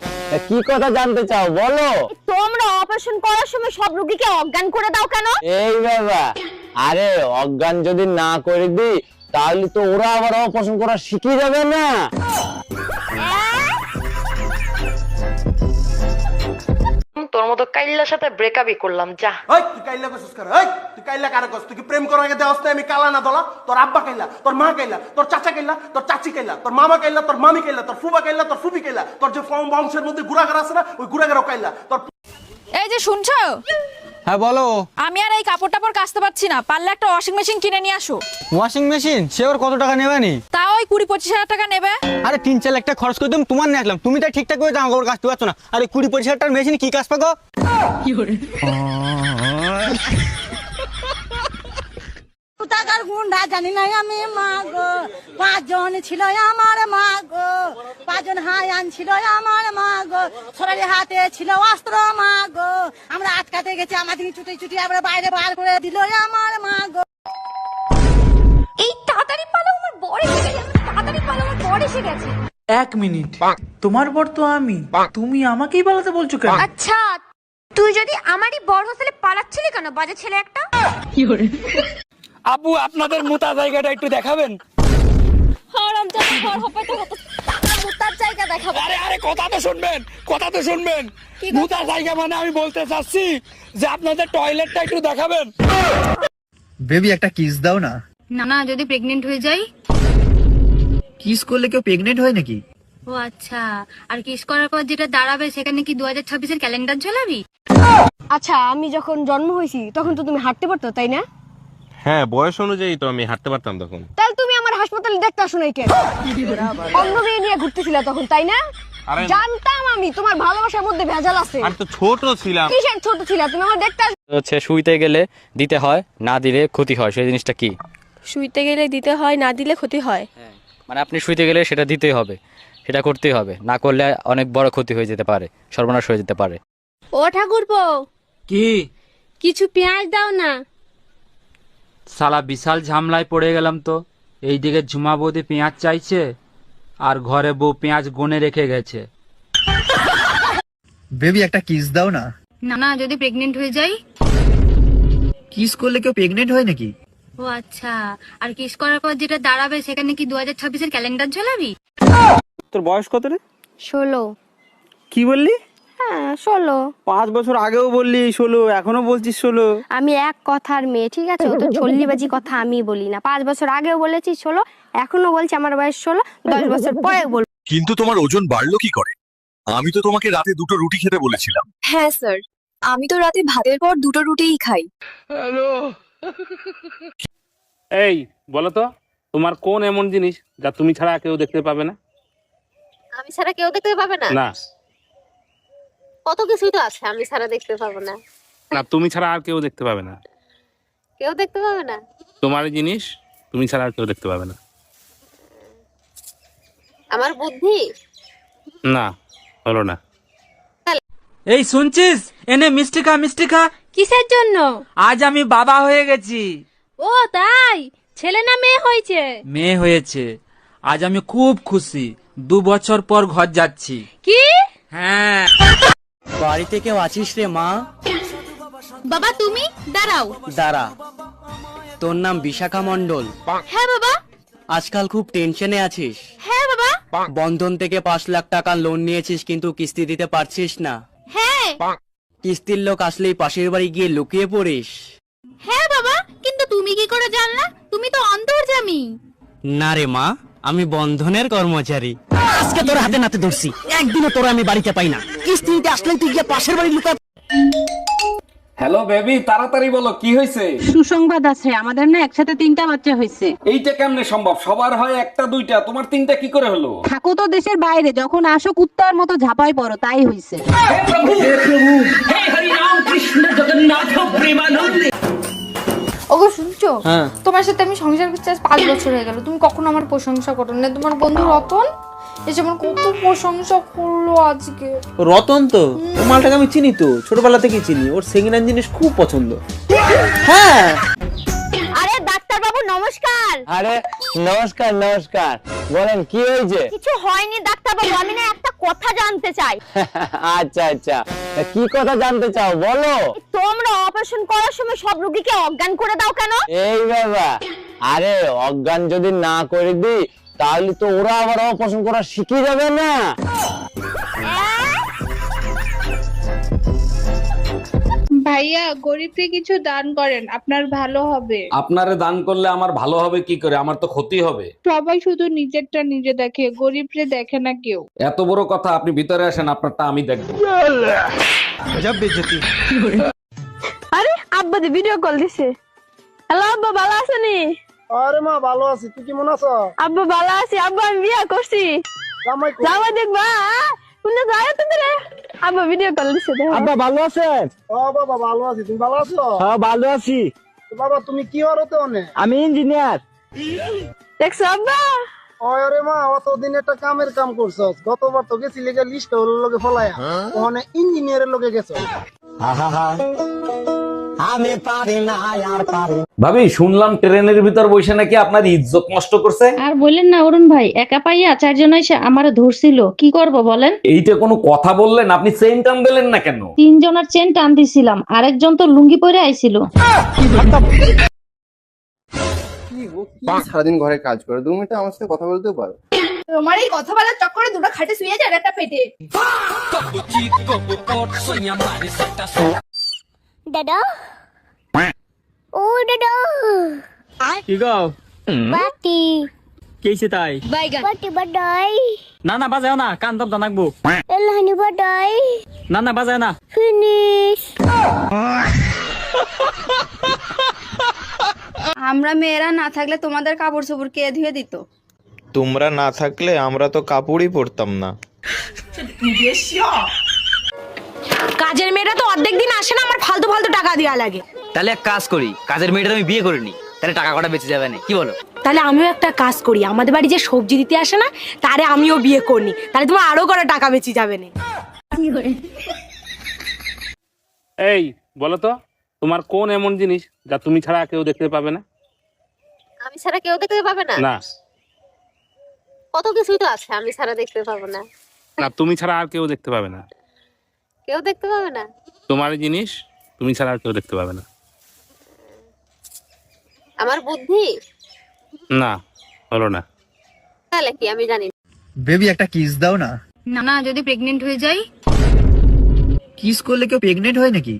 Speaker 15: কি কথা জানতে চাও বলো।
Speaker 6: তোমরা অপারেশন করার সময় সব রোগীকে অজ্ঞান করে দাও কেন?
Speaker 15: এই বাবা, আরে অজ্ঞান যদি না করে দিই তাহলে তো ওরা আবার অপারেশন করা শিখে যাবে না।
Speaker 4: তোর মতো কাইল্লার সাথে ব্রেকআপই করলাম যা।
Speaker 5: ওই তুই কাইল্লা কইছিস কার? ওই তুই কাইল্লা কার কইছিস? তুই কি প্রেম করার আগে দেওয়াস না আমি কালা না দলা? তোর আব্বা কাইল্লা, তোর মা কাইল্লা, তোর চাচা কাইল্লা, তোর চাচি কাইল্লা, তোর মামা কাইল্লা, তোর মামি কাইল্লা, তোর ফুবা কাইল্লা, তোর ফুবি কাইল্লা, তোর যে বংশের মধ্যে গুড়াগার আছে না, ওই গুড়াগারও কাইল্লা। তোর
Speaker 11: এই যে শুনছো?
Speaker 15: হ্যাঁ বলো।
Speaker 11: আমি আর এই কাপড় টাপড় কাচতে পারছি না, পারলে একটা ওয়াশিং মেশিন কিনে নিয়ে আসো।
Speaker 15: Washing machine? সে ওর কত টাকা নেবে নি?
Speaker 11: তা ওই 20-25 হাজার টাকা নেবে।
Speaker 15: আরে 3-4 লাখ টাকা খরচ করে তুমি তোমার নিয়ে আসলাম, তুমি তো ঠিকঠাক করে জামা কাপড় কাচতে পারছো না। আরে 20-25 হাজার টাকার মেশিন কি কাজ পাগো?
Speaker 19: কোথাকার গুন্ডা জানি না আমি মাগো, 5 জন ছিল আমার মাগো, 5 জন হায়ান ছিল আমার মাগো, সরারি হাতে ছিল অস্ত্র মাগো, আমরা আটকাতে গেছি, আমাদের ছুটি ছুটি আমরা বাইরে বার করে দিল আমার মাগো।
Speaker 6: এই তাড়াতাড়ি পালাও, আমার বর এসে গেছে। তাড়াতাড়ি পালাও, আমার বর এসে গেছে।
Speaker 23: 1 মিনিট, তোমার বর তো আমি, তুমি আমাকেই পালাতে বলছো কেন?
Speaker 6: আচ্ছা তুই যদি আমারই বর হতে পালাচ্ছিলি কেন, বাজে ছেলে একটা?
Speaker 15: আপু আপনাদের মোটা জায়গাটা একটু দেখাবেন?
Speaker 6: হারামজাদা, ঘর হপাতে হতো। মুতার
Speaker 2: জায়গা দেখাবো।
Speaker 15: আরে আরে কথা তো শুনবেন, কথা তো শুনবেন। ভূতার জায়গা মানে আমি বলতে চাচ্ছি যে আপনাদের টয়লেটটা একটু দেখাবেন।
Speaker 1: বেবি একটা কিস দাও না।
Speaker 2: না যদি প্রেগনেন্ট হয়ে যাই?
Speaker 1: কিস করলে কেউ প্রেগনেন্ট হয় নাকি?
Speaker 2: ও আচ্ছা, আর কিস করার পর যেটা দাঁড়াবে সেখানে কি 2026-এর ক্যালেন্ডার ঝোলাবি?
Speaker 11: আচ্ছা আমি যখন জন্ম হয়েছি তখন তো তুমি হাঁটতে পারতো তাই না?
Speaker 12: হ্যাঁ, বয়স অনুযায়ী তো আমি হাঁটতে পারতাম তখন।
Speaker 11: তাহলে তুমি আমার হাসপাতালে দেখতে আসো নাই কেন? অন্য মেয়ে নিয়ে ঘুরতেছিলা তখন তাই না?
Speaker 12: আরে
Speaker 11: জানতাম আমি তোমার ভালোবাসার মধ্যে ভেজাল আছে।
Speaker 12: আর তো ছোট ছিলাম।
Speaker 11: কিসের ছোট ছিলা তুমি? আমার দেখতে
Speaker 17: হচ্ছে শুইতে গেলে দিতে হয়, না দিলে ক্ষতি হয়, সেই জিনিসটা কি?
Speaker 11: শুইতে গেলে দিতে হয়, না দিলে ক্ষতি হয়।
Speaker 17: মানে আপনি শুইতে গেলে সেটা দিতেই হবে, সেটা করতেই হবে, না করলে অনেক বড় ক্ষতি হয়ে যেতে পারে, সর্বনাশ হয়ে যেতে পারে।
Speaker 2: ও ঠাকুরপো,
Speaker 7: কি?
Speaker 2: কিছু পেঁয়াজ দাও না।
Speaker 7: শালা বিশাল ঝামলায় পড়ে গেলাম তো। এইদিকে ঝুমা বৌদি পেঁয়াজ চাইছে, আর ঘরে বউ পেঁয়াজ গনে রেখে গেছে।
Speaker 1: বেবি একটা কিস দাও না।
Speaker 2: না যদি প্রেগনেন্ট হয়ে যাই?
Speaker 1: কিস করলে কেউ প্রেগনেন্ট হয় নাকি?
Speaker 2: ও আচ্ছা, আর কিস করার পর যেটা দাঁড়াবে সেখানে কি 2026-এর ক্যালেন্ডার ঝোলাবি?
Speaker 22: তোর বয়স কত রে?
Speaker 11: 16।
Speaker 22: কি বললি?
Speaker 11: হ্যাঁ 16।
Speaker 22: 5 বছর আগেও বললি 16, এখনো বলছিস 16।
Speaker 11: আমি এক কথার মেয়ে, ঠিক আছে? ও তো চল্লিবাজি কথা আমি বলি না। 5 বছর আগেও বলেছি 16, এখনো বলছি আমার বয়স 16, 10 বছর পরে বলবো।
Speaker 20: কিন্তু তোমার ওজন বাড়লো কি করে? আমি তো তোমাকে রাতে 2টো রুটি খেতে বলেছিলাম।
Speaker 11: হ্যাঁ স্যার, আমি তো রাতে ভাতের পর 2টো রুটিই খাই।
Speaker 22: হ্যালো।
Speaker 12: এই বলো তো, তোমার কোন এমন জিনিস যা তুমি ছাড়া কেউ দেখতে পাবে না?
Speaker 11: আমি ছাড়া কেউ দেখতে পাবে না?
Speaker 12: না
Speaker 11: কত কিছুই তো আছে আমি ছাড়া দেখতে পাবো না।
Speaker 12: না, তুমি ছাড়া আর কেউ দেখতে পাবে না।
Speaker 11: কেউ দেখতে পাবে না?
Speaker 12: তোমার জিনিস তুমি ছাড়া আর কেউ দেখতে পাবে না।
Speaker 11: আমার বুদ্ধি?
Speaker 12: না, হলো না।
Speaker 7: এই শুনছিস, এনে মিষ্টি খা, মিষ্টি খা।
Speaker 2: কিসের জন্য?
Speaker 7: আজ আমি বাবা হয়ে গেছি।
Speaker 2: ও তাই? ছেলে না মেয়ে হয়েছে?
Speaker 7: মেয়ে হয়েছে। আজ আমি খুব খুশি। 2 বছর পর ঘর যাচ্ছি।
Speaker 2: কি?
Speaker 7: হ্যাঁ।
Speaker 1: বাড়িতে কেউ আছিস রে মা?
Speaker 2: বাবা তুমি দাঁড়াও।
Speaker 1: দাঁড়া। তোর নাম বিশাখা মণ্ডল?
Speaker 2: হ্যাঁ বাবা।
Speaker 1: আজকাল খুব টেনশনে আছিস?
Speaker 2: হ্যাঁ বাবা।
Speaker 1: বন্ধন থেকে 5 লাখ টাকা লোন নিয়েছিস কিন্তু কিস্তি দিতে পারছিস না?
Speaker 2: হ্যাঁ।
Speaker 1: কিস্তির লোক আসলেই পাশের বাড়ি গিয়ে লুকিয়ে পড়িস?
Speaker 2: হ্যাঁ বাবা, কিন্তু তুমি কি করে জানলা? তুমি তো অন্তর্যামী।
Speaker 1: না রে মা, আমি বন্ধনের কর্মচারী। আজকে তোর হাতে নাতে ধরছি, একদিনও তোর আমি বাড়িতে পাই না। কিস্তি দিতে আসলেই তুই গিয়ে পাশের বাড়ি লুকা।
Speaker 9: হ্যালো বেবি, তাড়াতাড়ি বলো কি হয়েছে?
Speaker 10: সুসংবাদ আছে, আমাদের না একসাথে 3টা বাচ্চা হয়েছে।
Speaker 9: এইটা কেমনে সম্ভব? সবার হয় 1টা 2টা, তোমার 3টা কি করে হলো?
Speaker 10: থাকো তো দেশের বাইরে, যখন আসো কুত্তার মতো ঝাঁপাই পড়ো, তাই হয়েছে।
Speaker 4: ওগো শুনছো?
Speaker 22: হ্যাঁ।
Speaker 4: তোমার সাথে আমি সংসার করতে আজ 5 বছর হয়ে গেল, তুমি কখনো আমার প্রশংসা করো না। তোমার বন্ধু রতন এসে আমার কত প্রশংসা করলো আজকে।
Speaker 22: রতন তো ও মালটাকে আমি চিনি তো, ছোটবেলা থেকেই চিনি। ওর সেকেন্ড হ্যান্ড জিনিস খুব পছন্দ। হ্যাঁ।
Speaker 11: আরে ডাক্তার বাবু নমস্কার।
Speaker 15: আরে নমস্কার নমস্কার, বলেন কি হয়েছে?
Speaker 11: কিছু হয়নি ডাক্তার বাবু, আমি না একটা কথা জানতে চাই।
Speaker 15: আচ্ছা আচ্ছা, কি কথা জানতে চাও বলো।
Speaker 11: তোমরা অপারেশন করার সময় সব রোগীকে অজ্ঞান করে দাও কেন?
Speaker 15: এই বাবা, আরে অজ্ঞান যদি না করে দিই তাহলে তো ওরা আবার অপারেশন করা শিখে যাবে না।
Speaker 16: ভাইয়া গরিবকে কিছু দান করেন, আপনার ভালো হবে।
Speaker 9: আপনারে দান করলে আমার ভালো হবে কি করে? আমার তো ক্ষতি হবে।
Speaker 16: সবাই শুধু নিজেরটা নিজে দেখে, গরিবরে দেখে না কেউ।
Speaker 9: এত বড় কথা, আপনি ভিতরে আসেন, আপনারটা আমি দেখবো।
Speaker 11: আরে আব্বা দি ভিডিও কল দিছে। হ্যালো আব্বা, ভালো আছেনি?
Speaker 22: আরে মা ভালো আছি, তুই কেমন আছো?
Speaker 11: আব্বা ভালো আছি, আব্বা আমি বিয়া করছি। জামাই দেখবা তুমি যায় তুমি রে। আব্বা ভিডিও কল দিছে।
Speaker 22: আব্বা ভালো আছেন? ও বাবা ভালো আছি, তুমি ভালো আছো? হ্যাঁ ভালো আছি। বাবা তুমি কি হরতে অনে? আমি ইঞ্জিনিয়ার।
Speaker 11: দেখছো আব্বা?
Speaker 22: ওরে মা, অতদিন একটা কামের কাম করছস। গতবার তো গেছিলি যে লিস্ট হলো লগে ফলায়া, ওখানে ইঞ্জিনিয়ারের লগে গেছো। আমি পারি না আর পারি।
Speaker 9: ভাবি শুনলাম ট্রেনের ভিতর বসে নাকি আপনার ইজ্জত নষ্ট করছে।
Speaker 8: আর বললেন না অরুণ ভাই, একা পাইয়া 4 জন এসে আমারে ধরছিল। কি করব বলেন?
Speaker 9: এইটা কোনো কথা বললেন? আপনি চেইন টান দিলেন না কেন?
Speaker 8: 3 জনের চেন টান দিছিলাম, আরেকজন তো লুঙ্গি পরে আইছিল।
Speaker 5: সারাদিন ঘরে কাজ করে, 2 মিনিট আমার সাথে কথা বলতেও পারো।
Speaker 4: তোমার এই কথা বলার চক্করে দুটো খাটে শুয়ে যায় আর একটা পেটে।
Speaker 6: দাদা ও দাদা
Speaker 1: কি গো
Speaker 6: বাটি
Speaker 1: কেছে তাই
Speaker 6: বাটি বাডাই
Speaker 1: না না বাজাও না কান দম দানাকবো
Speaker 6: এলহানি বাডাই
Speaker 1: না না বাজাও না
Speaker 6: ফিনিশ।
Speaker 4: আমরা মেয়েরা না থাকলে তোমাদের কাপড় চোপড় কে ধুয়ে দিত?
Speaker 13: তোমরা না থাকলে আমরা তো কাপড়ই পরতাম না।
Speaker 11: কাজের মেয়েরা তো অর্ধেক দিন আসে না, আমার ফালতু ফালতু টাকা দেওয়া লাগে।
Speaker 1: তাহলে এক কাজ করি, কাজের মেয়েটা আমি বিয়ে করিনি, তাহলে টাকা কটা বেঁচে যাবে না, কি বলো?
Speaker 11: তাহলে আমিও একটা কাজ করি, আমাদের বাড়ি যে সবজি দিতে আসে না, তারে আমিও বিয়ে করি, তাহলে তোমার আরো করে টাকা বেঁচে যাবে না।
Speaker 12: এই বলো তো, তোমার কোন এমন জিনিস যা তুমি ছাড়া কেউ দেখতে পাবে না?
Speaker 18: আমি ছাড়া কেউ দেখতে পাবে না?
Speaker 12: না
Speaker 18: কত কিছুই তো আছে আমি ছাড়া দেখতে পাবো না।
Speaker 12: না, তুমি ছাড়া আর কেউ দেখতে পাবে না।
Speaker 18: কেউ দেখতে পাবে না?
Speaker 12: তোমার জিনিস তুমি ছাড়া আর কেউ দেখতে পাবে না।
Speaker 18: আমার বুদ্ধি?
Speaker 12: না, হলো না।
Speaker 18: তাহলে কি আমি জানি না।
Speaker 21: বেবি একটা কিস দাও না।
Speaker 4: না না, যদি প্রেগনেন্ট হয়ে যাই?
Speaker 21: কিস করলে কেউ প্রেগনেন্ট হয় নাকি?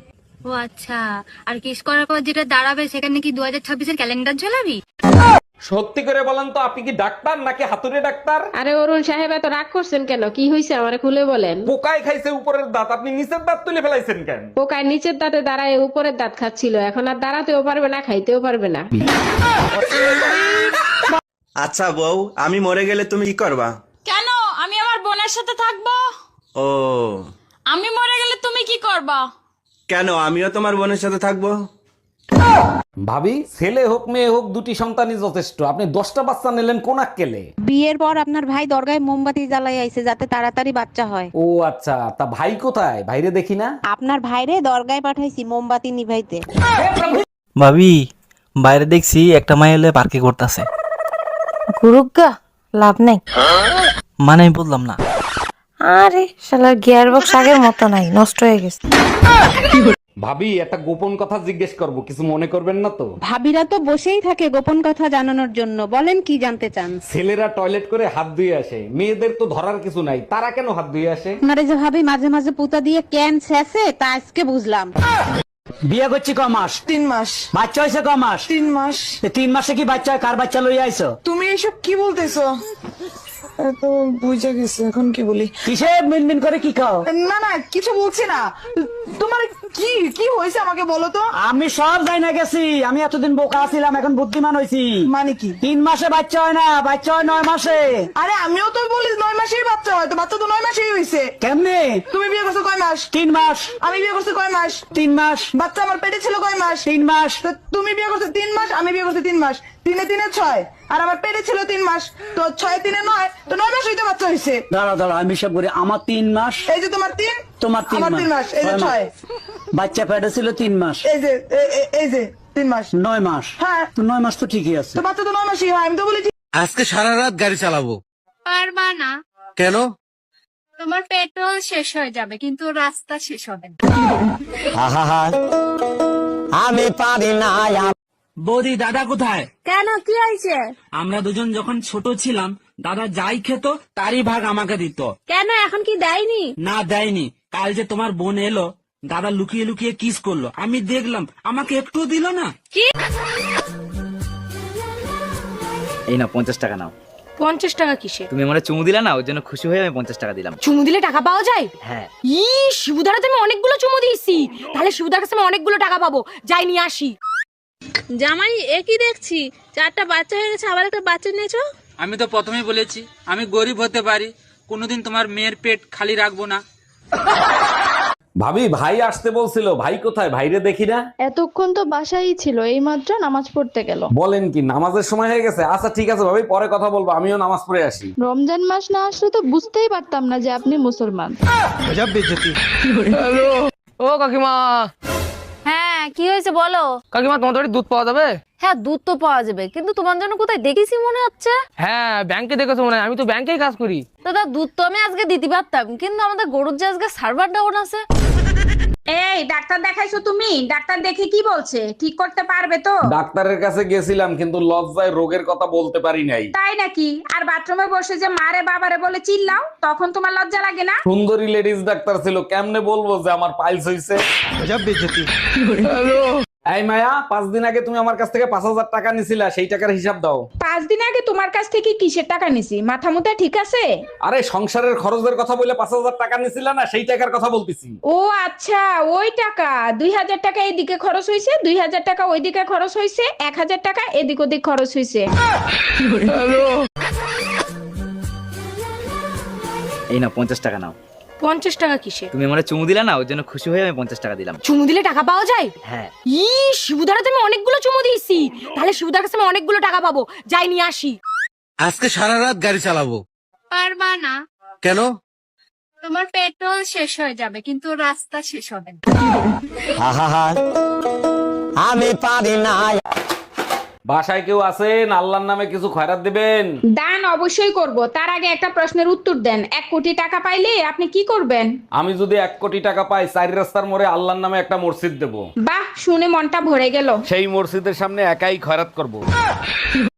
Speaker 4: ও আচ্ছা, আর কিস করার পর যেটা দাঁড়াবে সেখানে কি 2026-এর ক্যালেন্ডার ঝোলাবি?
Speaker 9: সত্যি করে বলেন তো, আপনি কি ডাক্তার নাকি হাতুড়ে ডাক্তার?
Speaker 10: আরে অরুণ সাহেব এত রাগ করছেন কেন? কি হয়েছে আমারে খুলে বলেন।
Speaker 9: পোকায় খাইছে উপরের দাঁত, আপনি নিচের দাঁত তুলে ফেলাইছেন কেন?
Speaker 10: পোকায় নিচের দাঁতে দাঁড়ায় উপরের দাঁত খাচ্ছিল, এখন আর দাঁড়াতেও পারবে না, খাইতেও পারবে না।
Speaker 14: আচ্ছা বউ, আমি মরে গেলে তুমি কি করবা?
Speaker 11: কেন? আমি আমার বোনের সাথে থাকবো।
Speaker 14: ও,
Speaker 11: আমি মরে গেলে তুমি কি করবা?
Speaker 14: কেন আমিও তোমার বোনের সাথে থাকবো।
Speaker 9: ভাবি, ছেলে হোক মেয়ে হোক দুটি সন্তানই যথেষ্ট। আপনি 10টা বাচ্চা নিলেন কোন আক্কেলে?
Speaker 19: বিয়ের পর আপনার ভাই দরগায় মোমবাতি জ্বালাই আইছে যাতে তাড়াতাড়ি বাচ্চা হয়।
Speaker 9: ও আচ্ছা, তা ভাই কোথায়? ভাইরে দেখি না।
Speaker 19: আপনার ভাইরে দরগায় পাঠাইছি মোমবাতি নিভাইতে।
Speaker 3: ভাবি, বাইরে দেখছি একটা মাই হলে পার্কে করতেছে।
Speaker 19: গুরুগা লাভ নাই।
Speaker 3: মানে আমি বললাম না।
Speaker 19: আরে শালার গিয়ার বক্স আগের মতো নাই, নষ্ট হয়ে গেছে।
Speaker 9: ভাবি, একটা গোপন কথা জিজ্ঞেস করব, কিছু মনে করবেন না তো?
Speaker 19: ভাবিরা তো বসেই থাকে গোপন কথা জানানোর জন্য, বলেন কি জানতে চান?
Speaker 9: ছেলেরা টয়লেট করে হাত ধুয়ে আসে, মেয়েদের তো ধরার কিছু নাই, তারা কেন হাত ধুয়ে আসে?
Speaker 19: আপনারা যে ভাবি মাঝে মাঝে পুতা দিয়ে ক্যান ছেঁচে, তা আজকে বুঝলাম।
Speaker 1: বিয়ে করছি ক মাস?
Speaker 23: 3 মাস।
Speaker 1: বাচ্চা হয়েছে ক মাস?
Speaker 23: 3 মাস।
Speaker 1: 3 মাসে কি বাচ্চা? কার বাচ্চা লইয়া আইছো?
Speaker 23: তুমি এসব কি বলতেছো? তো বুঝে গেছে, এখন কি বলি?
Speaker 1: কিসে মিনমিন করে কি খাও?
Speaker 23: না না, কিছু বলছি না। তোমার কি কি হয়েছে আমাকে বলো তো।
Speaker 1: আমি সব যাই না গেছি, আমি এতদিন বোকা ছিলাম, এখন বুদ্ধিমান হয়েছি।
Speaker 23: মানে কি?
Speaker 1: 3 মাসে বাচ্চা হয় না, বাচ্চা হয় 9 মাসে।
Speaker 23: আরে আমিও তো বলি 9 মাসেই বাচ্চা হয়, তো বাচ্চা তো 9 মাসেই হয়েছে।
Speaker 1: কেমনে?
Speaker 23: তুমি বিয়ে করছো কয় মাস?
Speaker 1: 3 মাস।
Speaker 23: আমি বিয়ে করছি কয় মাস?
Speaker 1: 3 মাস।
Speaker 23: বাচ্চা আমার পেটে ছিল কয় মাস?
Speaker 1: 3 মাস।
Speaker 23: তো তুমি বিয়ে করছো 3 মাস, আমি বিয়ে করছি 3 মাস। 3 3 6, আর আমার পেটে ছিল 3 মাস, তো 6 3 9, তো 9 মাস হইতে বাচ্চা হয়েছে।
Speaker 1: দাঁড়া দাঁড়া, আমি সব করি। আমার 3 মাস।
Speaker 23: এই যে তোমার 3,
Speaker 1: তোমার 3
Speaker 23: আমার 3 মাস, এই যে 6।
Speaker 1: বাচ্চা পেটে ছিল 3 মাস,
Speaker 23: এই যে এই যে 3 মাস।
Speaker 1: 9 মাস।
Speaker 23: হ্যাঁ,
Speaker 1: তো 9 মাস তো ঠিকই আছে।
Speaker 23: তো বাচ্চা তো 9 মাসই হয়, আমি তো বলি।
Speaker 14: আজকে সারা রাত গাড়ি চালাবো।
Speaker 4: পারবা না।
Speaker 14: কেন?
Speaker 4: তোমার পেট্রোল শেষ হয়ে যাবে, কিন্তু রাস্তা শেষ হবে না।
Speaker 1: আমি পারি না। বৌদি, দাদা কোথায়?
Speaker 11: কেন, কি হয়েছে?
Speaker 1: আমরা দুজন যখন ছোট ছিলাম, দাদা যাই খেত তারই ভাগ আমাকে দিত।
Speaker 11: কেন, এখন কি দেয়নি?
Speaker 1: না, দেয়নি। কাল যে তোমার বোন এলো, দাদা লুকিয়ে লুকিয়ে কিস করলো, আমি দেখলাম, আমাকে একটু দিল না।
Speaker 11: কি?
Speaker 1: এই না, 50 টাকা নাও।
Speaker 11: 50 টাকা কিসে?
Speaker 1: তুমি আমার চুমু দিলা না, ওর জন্য খুশি হয়ে আমি 50 টাকা দিলাম।
Speaker 11: চুমু দিলে টাকা পাওয়া যায়?
Speaker 1: হ্যাঁ।
Speaker 11: শিবুদারা তো আমি অনেকগুলো চুমু দিয়েছি, তাহলে শিবুদার কাছে আমি অনেকগুলো টাকা পাবো, যাই নিয়ে আসি।
Speaker 18: জামাই একই দেখছি, 4টা বাচ্চা হয়ে গেছে, আবার একটা বাচ্চা নিয়েছো।
Speaker 7: আমি তো প্রথমেই বলেছি আমি গরিব হতে পারি, কোনোদিন তোমার মেয়ের পেট খালি রাখবো না।
Speaker 9: ভাবি, ভাই আসতে বলছিল, ভাই কোথায়? ভাইরে দেখি না।
Speaker 4: এতক্ষণ তো বাসায় ছিল, এইমাত্র নামাজ পড়তে গেল।
Speaker 9: বলেন কি, নামাজের সময় হয়ে গেছে? আচ্ছা ঠিক আছে ভাবি, পরে কথা বলবো, আমিও নামাজ পড়ে আসি।
Speaker 4: রমজান মাস না আসলে তো বুঝতেই পারতাম না যে আপনি মুসলমান।
Speaker 15: হ্যালো, ও কাকিমা।
Speaker 2: হ্যাঁ, কি হয়েছে বলো।
Speaker 15: কাকিমা, তোমার বাড়ি দুধ পাওয়া যাবে?
Speaker 2: হ্যাঁ, দুধ তো পাওয়া যাবে, কিন্তু তোমার জন্য কোথায় দেখেছি মনে হচ্ছে।
Speaker 15: হ্যাঁ, ব্যাংকে দেখেছো মনে হয়, আমি তো ব্যাংকেই কাজ করি।
Speaker 2: দাদা, দুধ তো আমি আজকে দিতে পারতাম, কিন্তু আমাদের গরুর যে আজকে সার্ভার ডাউন আছে।
Speaker 10: এই ডাক্তার দেখাইছো তুমি? ডাক্তার দেখে কি বলছে? ঠিক করতে পারবে তো?
Speaker 9: ডাক্তারের কাছে গেছিলাম কিন্তু লজ্জায় রোগের কথা বলতে পারি নাই।
Speaker 10: তাই নাকি? আর বাথরুমে বসে যে মারে বাবারে বলে চিল্লাও, তখন তোমার লজ্জা লাগে না?
Speaker 9: সুন্দরী লেডিস ডাক্তার ছিল, কেমনে বলবো যে আমার পাইলস হইছে? এই মায়া, 5 দিন আগে তুমি আমার কাছ থেকে 5,000 টাকা নিছিলা, সেই টাকার হিসাব দাও।
Speaker 10: 5 দিন আগে তোমার কাছ থেকে কিসের টাকা নিছি? মাথা মুথা ঠিক আছে?
Speaker 9: আরে সংসারের খরচের কথা বলে 5,000 টাকা নিছিলা না, সেই টাকার কথা বলতেছি।
Speaker 10: ও আচ্ছা, ওই টাকা। 2000 টাকা এদিকে খরচ হইছে, 2000 টাকা ওইদিকে খরচ হইছে, 1000 টাকা এদিক ওদিক খরচ হইছে।
Speaker 21: এই নাও 50 টাকা নাও।
Speaker 11: 50 টাকা কিসে?
Speaker 21: তুমি আমারে চুমু দিলা না, ওর জন্য খুশি হয়ে আমি 50 টাকা দিলাম।
Speaker 11: চুমু দিলে টাকা পাওয়া যায়?
Speaker 21: হ্যাঁ।
Speaker 11: শিবুদার হাতে আমি অনেকগুলো চুমু দিয়েছি, তাহলে শিবুদার কাছে আমি অনেকগুলো টাকা পাবো। যাই নিয়ে আসি।
Speaker 14: আজকে সারা রাত গাড়ি চালাবো।
Speaker 18: পারবা না,
Speaker 14: কেন?
Speaker 18: তোমার পেট্রোল শেষ হয়ে যাবে কিন্তু রাস্তা শেষ হবে না।
Speaker 1: আমি পারি না।
Speaker 9: বাসায় কেউ আছেন? আল্লাহর নামে কিছু খয়রাত দিবেন।
Speaker 10: দান অবশ্যই করব, তার আগে একটা প্রশ্নের উত্তর দেন। 1 কোটি টাকা পাইলে আপনি কি করবেন?
Speaker 9: আমি যদি 1 কোটি টাকা পাই, 4 রাস্তার মোড়ে আল্লাহর নামে একটা মসজিদ দেব।
Speaker 10: বাহ, শুনে মনটা ভরে গেল।
Speaker 9: সেই মসজিদের সামনে একাই খয়রাত করব।